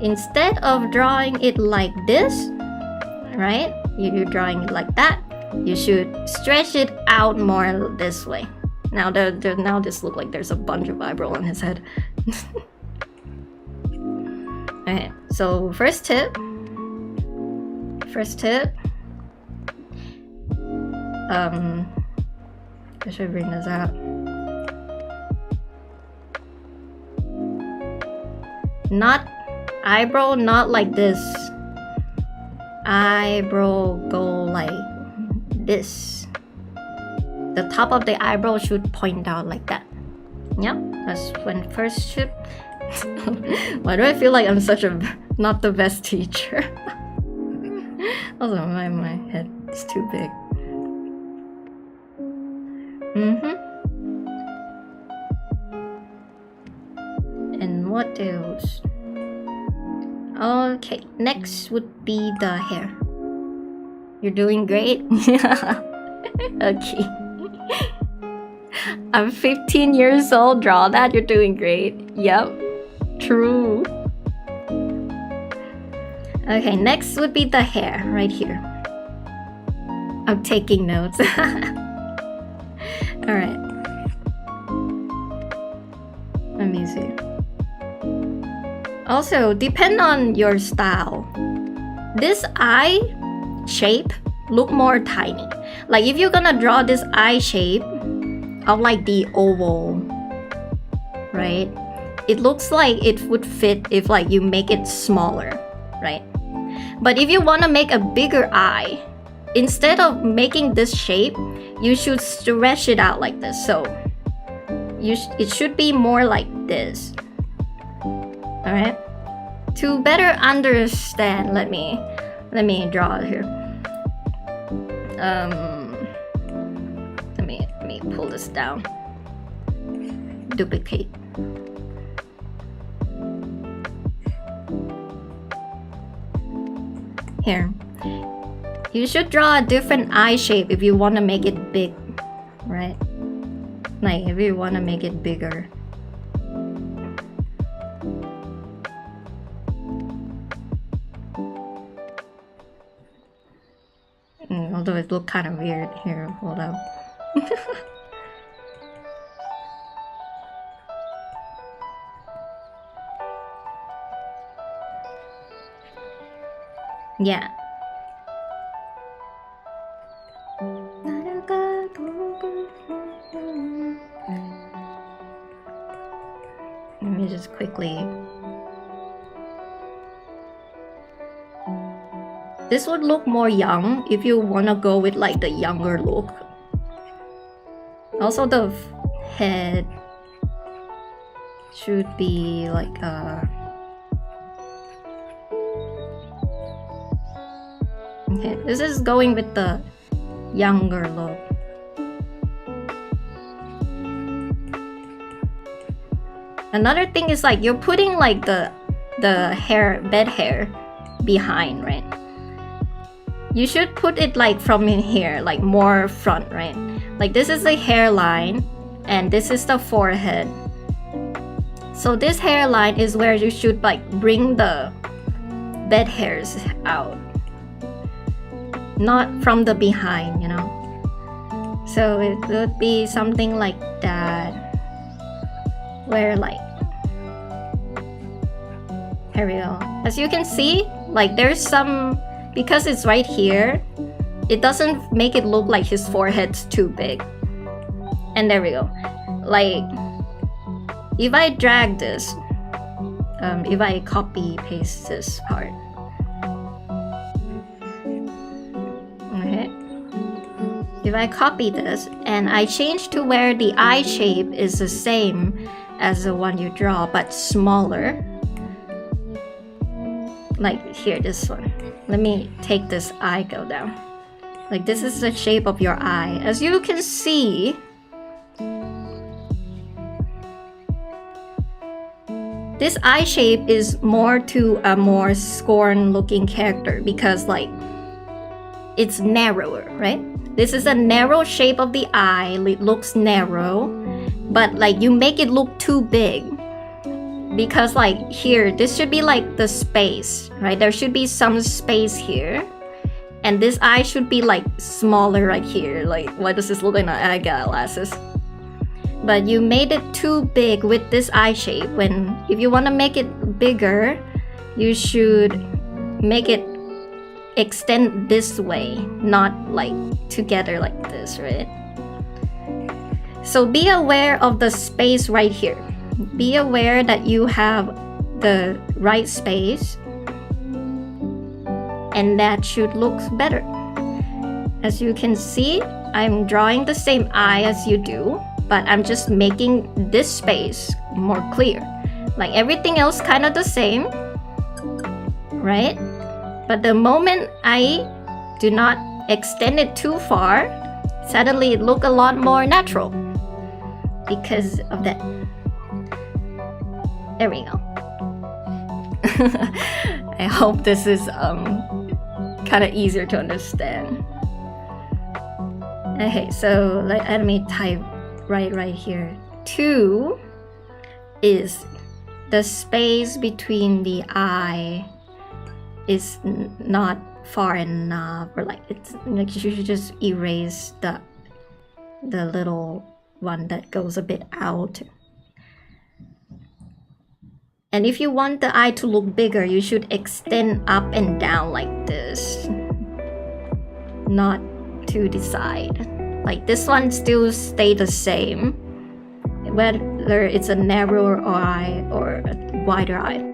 instead of drawing it like this, right? You're drawing it like that. You should stretch it out more this way. Now now this looks like there's a bunch of eyebrow on his head. Okay, so first tip. I should bring this out. Not eyebrow, not like this. Eyebrow go like this. The top of the eyebrow should point out like that. Yep, that's when first should. Why do I feel like I'm such a not the best teacher? Also, my head is too big. And what else? Okay, next would be the hair. You're doing great. Okay. I'm 15 years old. Draw that. You're doing great. Yep. True. Okay, next would be the hair right here. I'm taking notes. Alright. Let me see. Also, depend on your style. This eye shape look more tiny. Like if you're gonna draw this eye shape of like the oval, right? It looks like it would fit if like you make it smaller, right? But if you want to make a bigger eye, instead of making this shape, you should stretch it out like this. So it should be more like this. Alright? To better understand, let me draw it here. Let me pull this down. Duplicate. Here. You should draw a different eye shape if you want to make it big, right? Like if you want to make it bigger. Although it looks kind of weird here. Hold up. Yeah. Let me just quickly. This would look more young if you want to go with like the younger look. Also the head should be like okay, this is going with the younger look. Another thing is like you're putting like the bed hair behind, right? You should put it like from in here, like more front, right? Like this is the hairline and this is the forehead. So this hairline is where you should like bring the bed hairs out. Not from the behind, you know? So it would be something like that. Where like, here we go. As you can see, like there's some, because it's right here, it doesn't make it look like his forehead's too big. And there we go. Like, if I drag this, if I copy paste this part, if I copy this and I change to where the eye shape is the same as the one you draw but smaller, like here, this one. Let me take this eye, go down. Like this is the shape of your eye. As you can see, this eye shape is more to a more scorn looking character because like it's narrower, right? This is a narrow shape of the eye. It looks narrow, but like you make it look too big because like here, this should be like the space, right? There should be some space here. And this eye should be like smaller right here. Like, why does this look like I got glasses? But you made it too big with this eye shape. When if you want to make it bigger, you should make it extend this way, not like together like this, right? So be aware of the space right here. Be aware that you have the right space. And that should look better. As you can see, I'm drawing the same eye as you do, but I'm just making this space more clear. Like everything else kind of the same, right? But the moment I do not extend it too far, suddenly it look a lot more natural because of that. There we go. I hope this is kind of easier to understand. Okay, so let me type right here. 2 is the space between the eye is not far enough, or like it's like you should just erase the little one that goes a bit out. And if you want the eye to look bigger, you should extend up and down like this, not to the side. Like this one still stay the same, whether it's a narrower eye or a wider eye.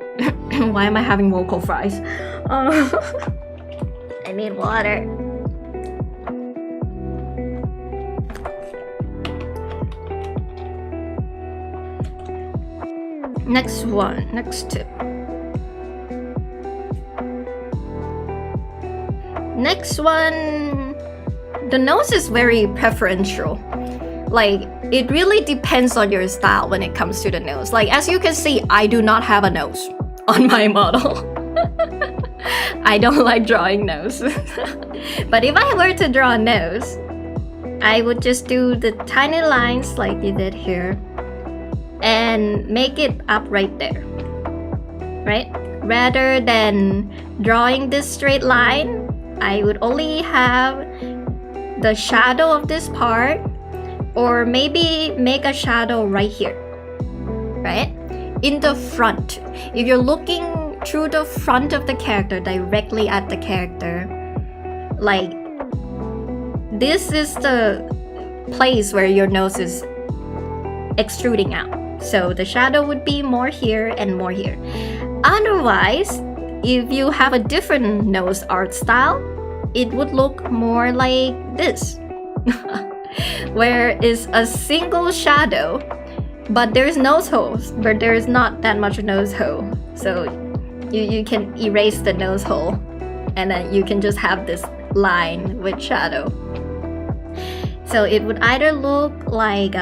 Why am I having vocal fries? I need water. Next one, next tip. Next one, the nose is very preferential. Like, it really depends on your style when it comes to the nose. Like, as you can see, I do not have a nose on my model. I don't like drawing nose. But if I were to draw a nose, I would just do the tiny lines like you did here and make it up right there, right? Rather than drawing this straight line, I would only have the shadow of this part, or maybe make a shadow right here, right? In the front. If you're looking through the front of the character, directly at the character, like this is the place where your nose is extruding out. So the shadow would be more here and more here. Otherwise, if you have a different nose art style, it would look more like this. Where it's a single shadow, but there's nose holes, but there is not that much nose hole. So you can erase the nose hole, and then you can just have this line with shadow. So it would either look like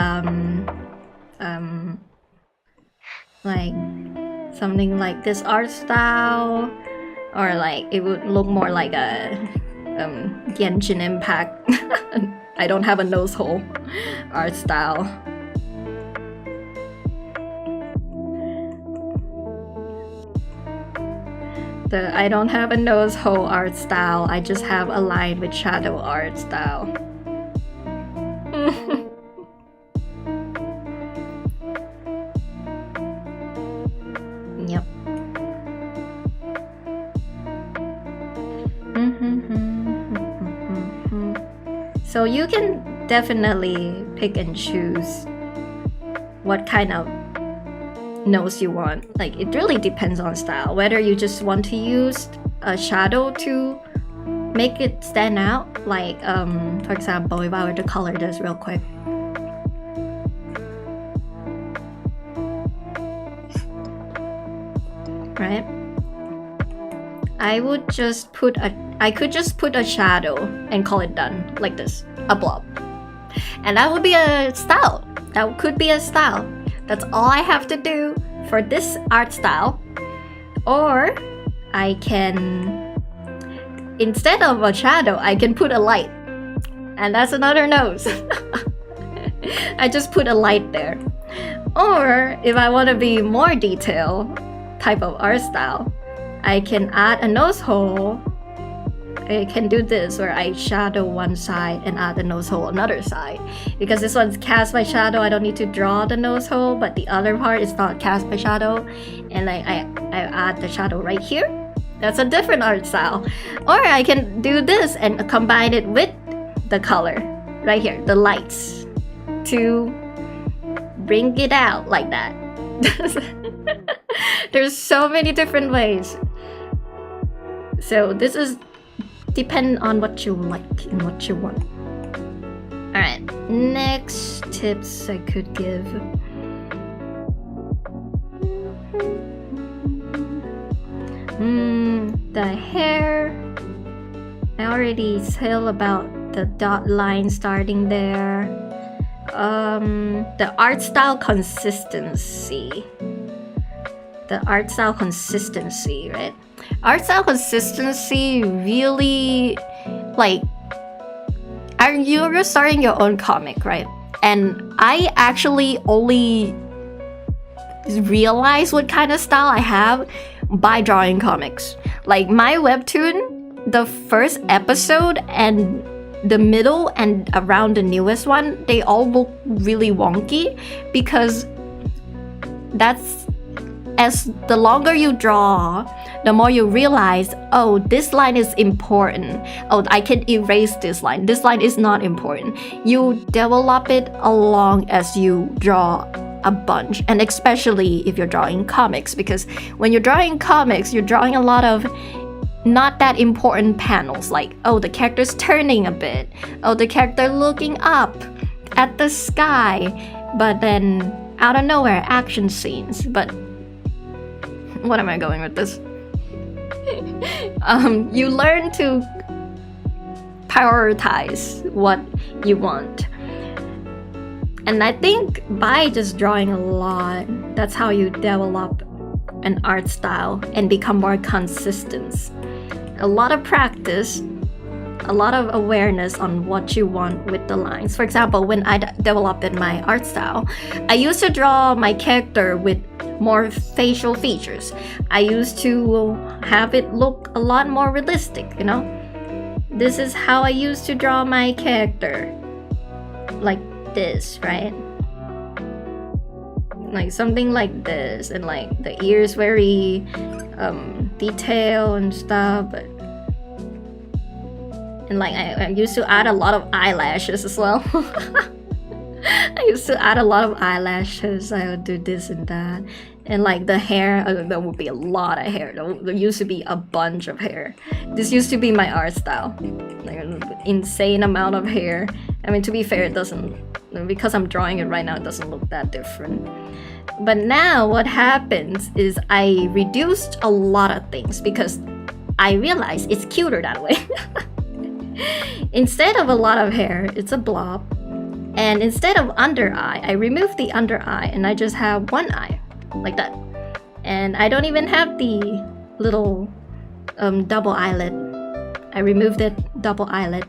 something like this art style, or like it would look more like a Genshin Impact. I don't have a nose hole art style. I don't have a nose hole art style. I just have a line with shadow art style. Yep. So you can definitely pick and choose what kind of nose you want. Like, it really depends on style. Whether you just want to use a shadow to make it stand out. Like, for example, if I were to color this real quick. Right? I could just put a shadow and call it done, like this, a blob. And that would be a style. That could be a style. That's all I have to do for this art style. Or I can, instead of a shadow, I can put a light. And that's another nose. I just put a light there. Or if I want to be more detailed type of art style, I can add a nose hole. I can do this where I shadow one side and add the nose hole another side. Because this one's cast by shadow, I don't need to draw the nose hole, but the other part is not cast by shadow. And like I add the shadow right here. That's a different art style. Or I can do this and combine it with the color right here, the lights, to bring it out like that. There's so many different ways. So this is depend on what you like and what you want. Alright, next tips I could give. The hair. I already tell about the dot line starting there. The art style consistency. Right? Art style consistency really, like, you're starting your own comic, right? And I actually only realize what kind of style I have by drawing comics. Like my webtoon, the first episode and the middle and around the newest one, they all look really wonky because that's, as the longer you draw, the more you realize, oh, this line is important. Oh, I can erase this line. This line is not important. You develop it along as you draw a bunch, and especially if you're drawing comics, because when you're drawing comics, you're drawing a lot of not that important panels, like, oh, the character's turning a bit, oh, the character looking up at the sky, but then out of nowhere, action scenes. But what am I going with this? You learn to prioritize what you want. And I think by just drawing a lot, that's how you develop an art style and become more consistent. A lot of practice, a lot of awareness on what you want with the lines. For example, when I developed my art style, I used to draw my character with more facial features. I used to have it look a lot more realistic, you know? This is how I used to draw my character. Like this, right? Like something like this, and like the ears very detailed and stuff, but and like I used to add a lot of eyelashes as well. I used to add a lot of eyelashes. I would do this and that, and like the hair, there would be a lot of hair. There used to be a bunch of hair. This used to be my art style, like an insane amount of hair. I mean, to be fair, it doesn't, because I'm drawing it right now, it doesn't look that different. But now what happens is I reduced a lot of things because I realized it's cuter that way. Instead of a lot of hair, it's a blob. And instead of under eye, I removed the under eye and I just have one eye, like that. And I don't even have the little double eyelid. I removed it, double eyelid.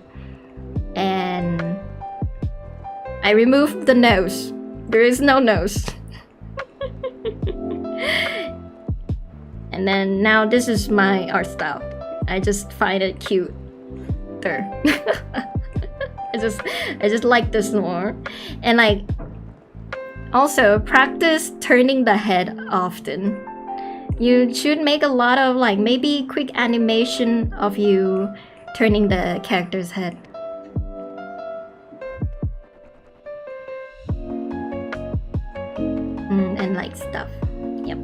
And I removed the nose. There is no nose. And then now this is my art style. I just find it cute. There. I just like this more. And like, also practice turning the head often. You should make a lot of like maybe quick animation of you turning the character's head. And like stuff. Yep.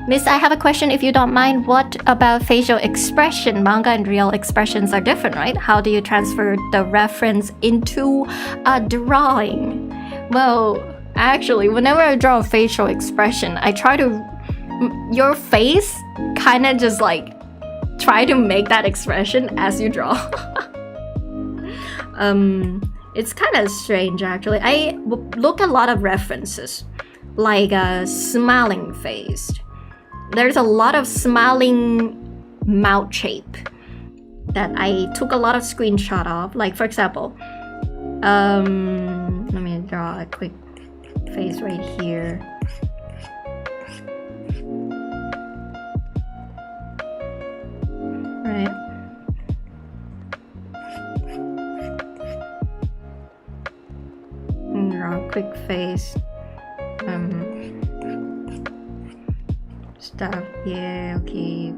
Miss, I have a question if you don't mind. What about facial expression? Manga and real expressions are different, right? How do you transfer the reference into a drawing? Well, actually, whenever I draw a facial expression, I try to... Your face kind of just like try to make that expression as you draw. It's kind of strange actually. I look at a lot of references, like a smiling face. There's a lot of smiling mouth shape that I took a lot of screenshot of. Like for example, let me draw a quick face right here. Right. Draw a quick face. Stuff. Yeah. Okay.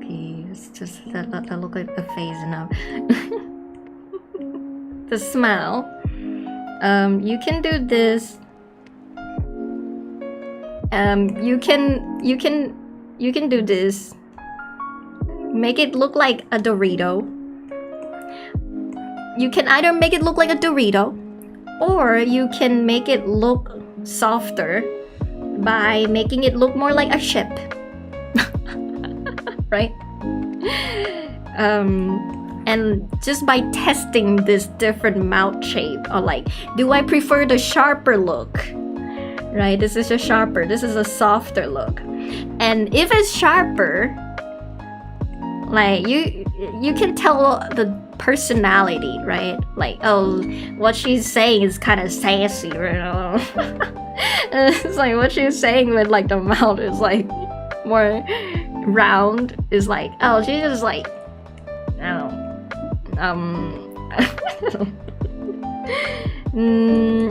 It's just that look at the face enough. The smile. You can do this. You can do this. Make it look like a Dorito. You can either make it look like a Dorito, or you can make it look softer by making it look more like a ship. Right? And just by testing this different mouth shape, or like, do I prefer the sharper look? Right? This is a sharper, this is a softer look. And if it's sharper, like you can tell the personality, right? Like, oh, what she's saying is kind of sassy, right? It's like what she's saying with like the mouth is like more round. Is like, oh, she's just like, I don't know.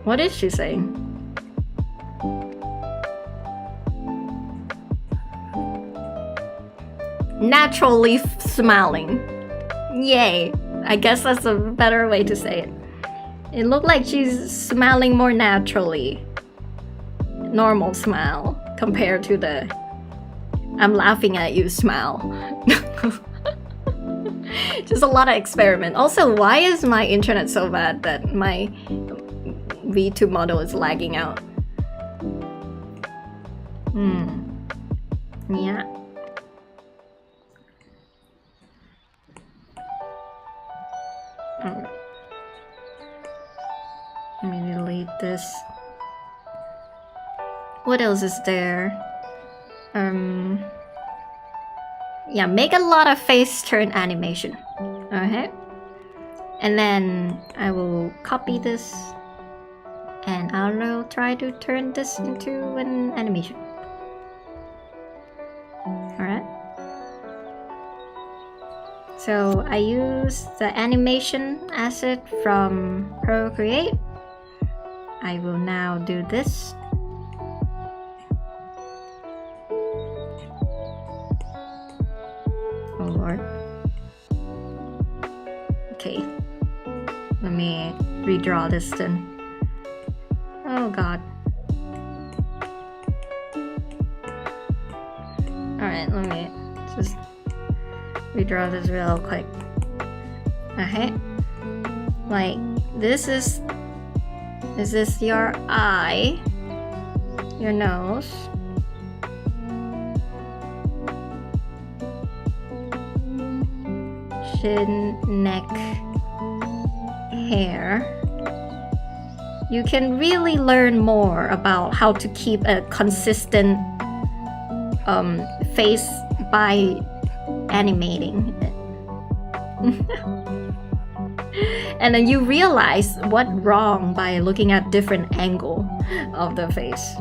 What is she saying? Naturally smiling. Yay. I guess that's a better way to say it. It looked like she's smiling more naturally. Normal smile compared to the I'm laughing at you smile. Just a lot of experiment. Also, why is my internet so bad that my V2 model is lagging out? Yeah. Let me delete this. What else is there? Yeah, make a lot of face turn animation. Okay. And then I will copy this and I will try to turn this into an animation. Alright. So I use the animation asset from Procreate. I will now do this. Oh Lord. Okay. Let me redraw this then. Oh God. Alright, let me just redraw this real quick. Okay. Like, this is this your eye? Your nose? Chin, neck, hair. You can really learn more about how to keep a consistent face by animating it. And then you realize what's wrong by looking at different angle of the face.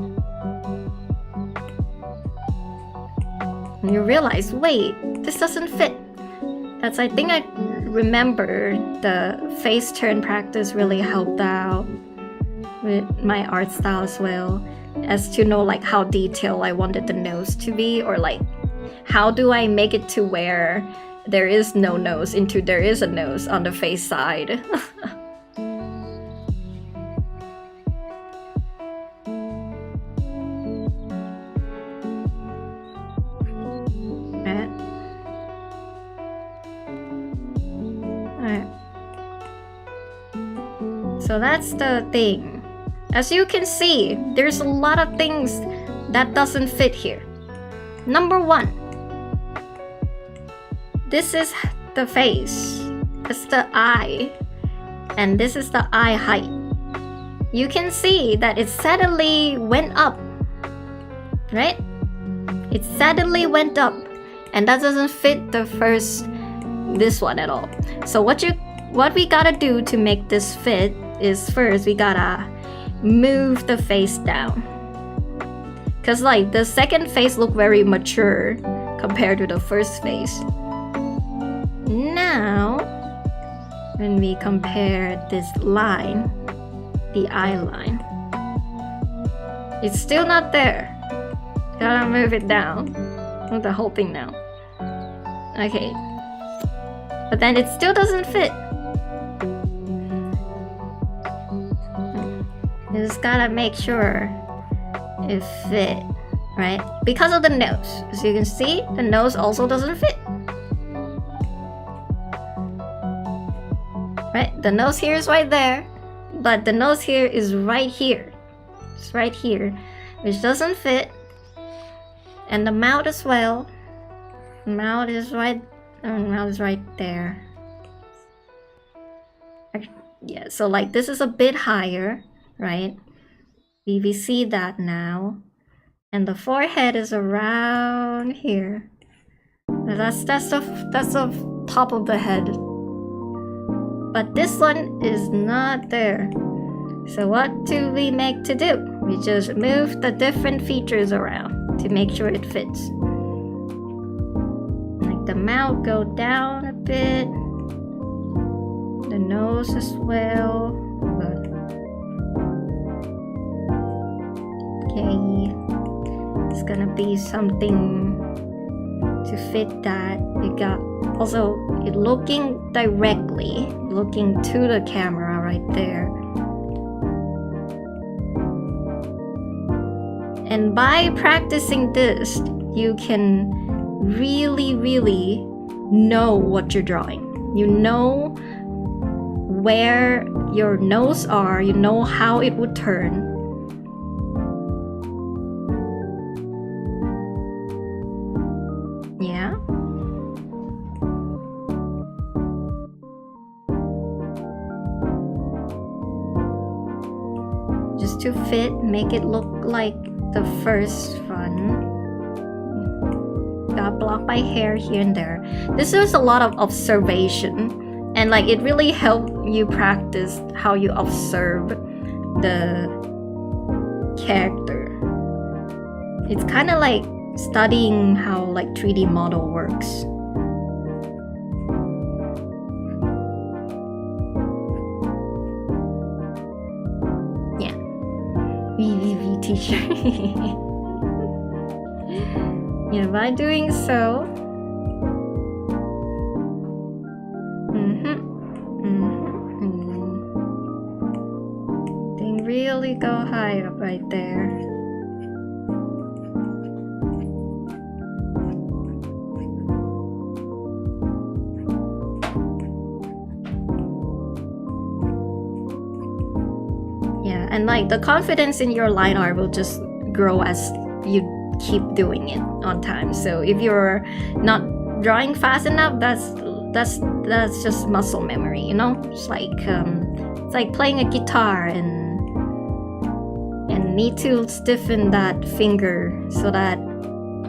And you realize, wait, this doesn't fit. That's, I think I remember the face turn practice really helped out with my art style as well, as to know like how detailed I wanted the nose to be, or like how do I make it to where there is no nose into there is a nose on the face side. So that's the thing. As you can see, there's a lot of things that doesn't fit here. Number 1. This is the face. It's the eye. And this is the eye height. You can see that it suddenly went up. Right? It suddenly went up. And that doesn't fit this one at all. So what we gotta do to make this fit is first we gotta move the face down. Cause like the second face looked very mature compared to the first face. Now, when we compare this line, the eye line, it's still not there. Gotta move it down. Move the whole thing now. Okay. But then it still doesn't fit. You just gotta make sure it fit, right? Because of the nose. As you can see, the nose also doesn't fit. Right? The nose here is right there, but the nose here is right here. It's right here, which doesn't fit. And the mouth as well. Mouth is right there. Yeah, so like this is a bit higher, right? We see that now. And the forehead is around here. That's the top of the head. But this one is not there. So what do we make to do? We just move the different features around to make sure it fits. Like the mouth go down a bit. The nose as well. But okay, it's gonna be something to fit that. You got also it looking directly, looking to the camera right there. And by practicing this, you can really know what you're drawing. You know where your nose are, you know how it would turn. Yeah. Just to fit, make it look like the first one. Got blocked by hair here and there. This is a lot of observation. And like it really helped you practice how you observe the character. It's kind of like studying how like 3D model works. Yeah. VVV teacher. Yeah, by doing so, they really go high up right there. Yeah, and like the confidence in your line art will just grow as you keep doing it on time. So if you're not drawing fast enough, that's just muscle memory, you know. It's like playing a guitar and need to stiffen that finger so that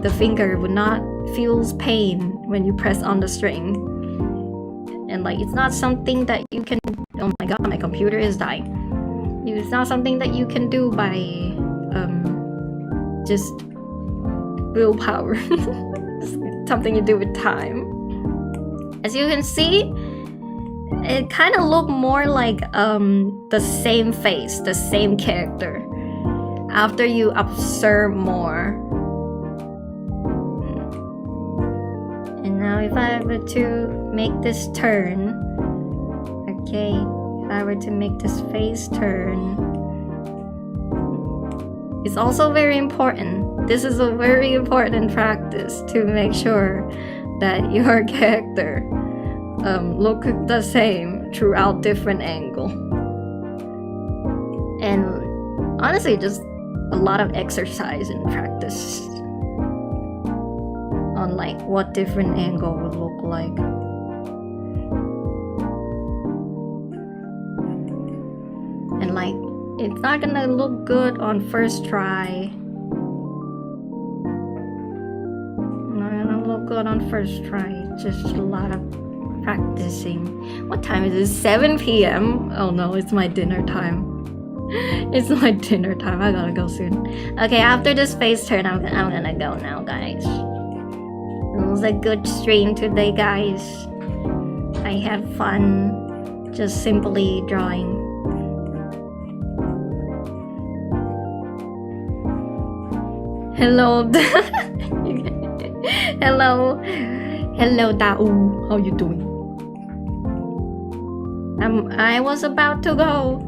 the finger would not feel pain when you press on the string. And like it's not something that you can, oh my god, my computer is dying. It's not something that you can do by just willpower. It's something you do with time. As you can see, it kind of looked more like the same face, the same character after you observe more. And now if I were to make this turn, okay, if I were to make this face turn, it's also very important. This is a very important practice to make sure that your character look the same throughout different angles. Honestly, just a lot of exercise and practice on like what different angle would look like. And like, it's not gonna look good on first try. Not gonna look good on first try. Just a lot of practicing. What time is it? 7 p.m. Oh no, it's my dinner time. It's my dinner time. I gotta go soon. Okay, after this face turn, I'm gonna go now, guys. It was a good stream today, guys. I had fun just simply drawing. Hello. Hello. Hello, Dao. How you doing? I was about to go.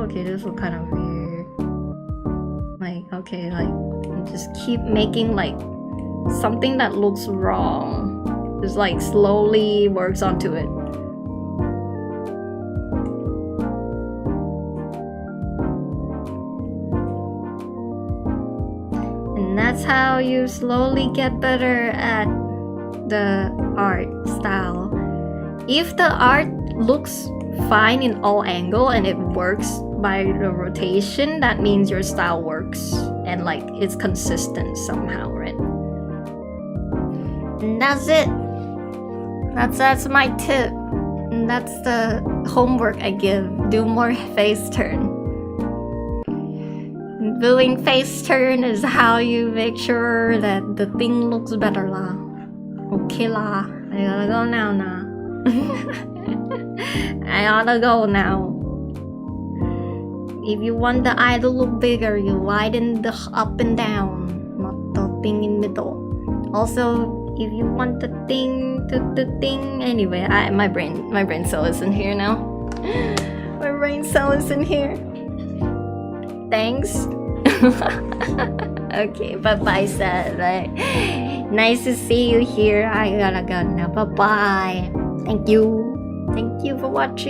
Okay, this was kind of weird. Like, okay, like, just keep making like something that looks wrong. Just like slowly works onto it. And that's how you slowly get better at the art style. If the art looks fine in all angle and it works by the rotation, that means your style works and like it's consistent somehow, right? And that's it. That's my tip. And that's the homework I give. Do more face turn. Doing face turn is how you make sure that the thing looks better lah. Okay lah. I gotta go now. I gotta go now. If you want the eye to look bigger, you widen the up and down, not the thing in middle. Also, if you want the thing to the thing, anyway, my brain cell isn't here now. My brain cell isn't here. Thanks. Okay, bye-bye, Seth. Nice to see you here. I gotta go now. Bye-bye. Thank you for watching.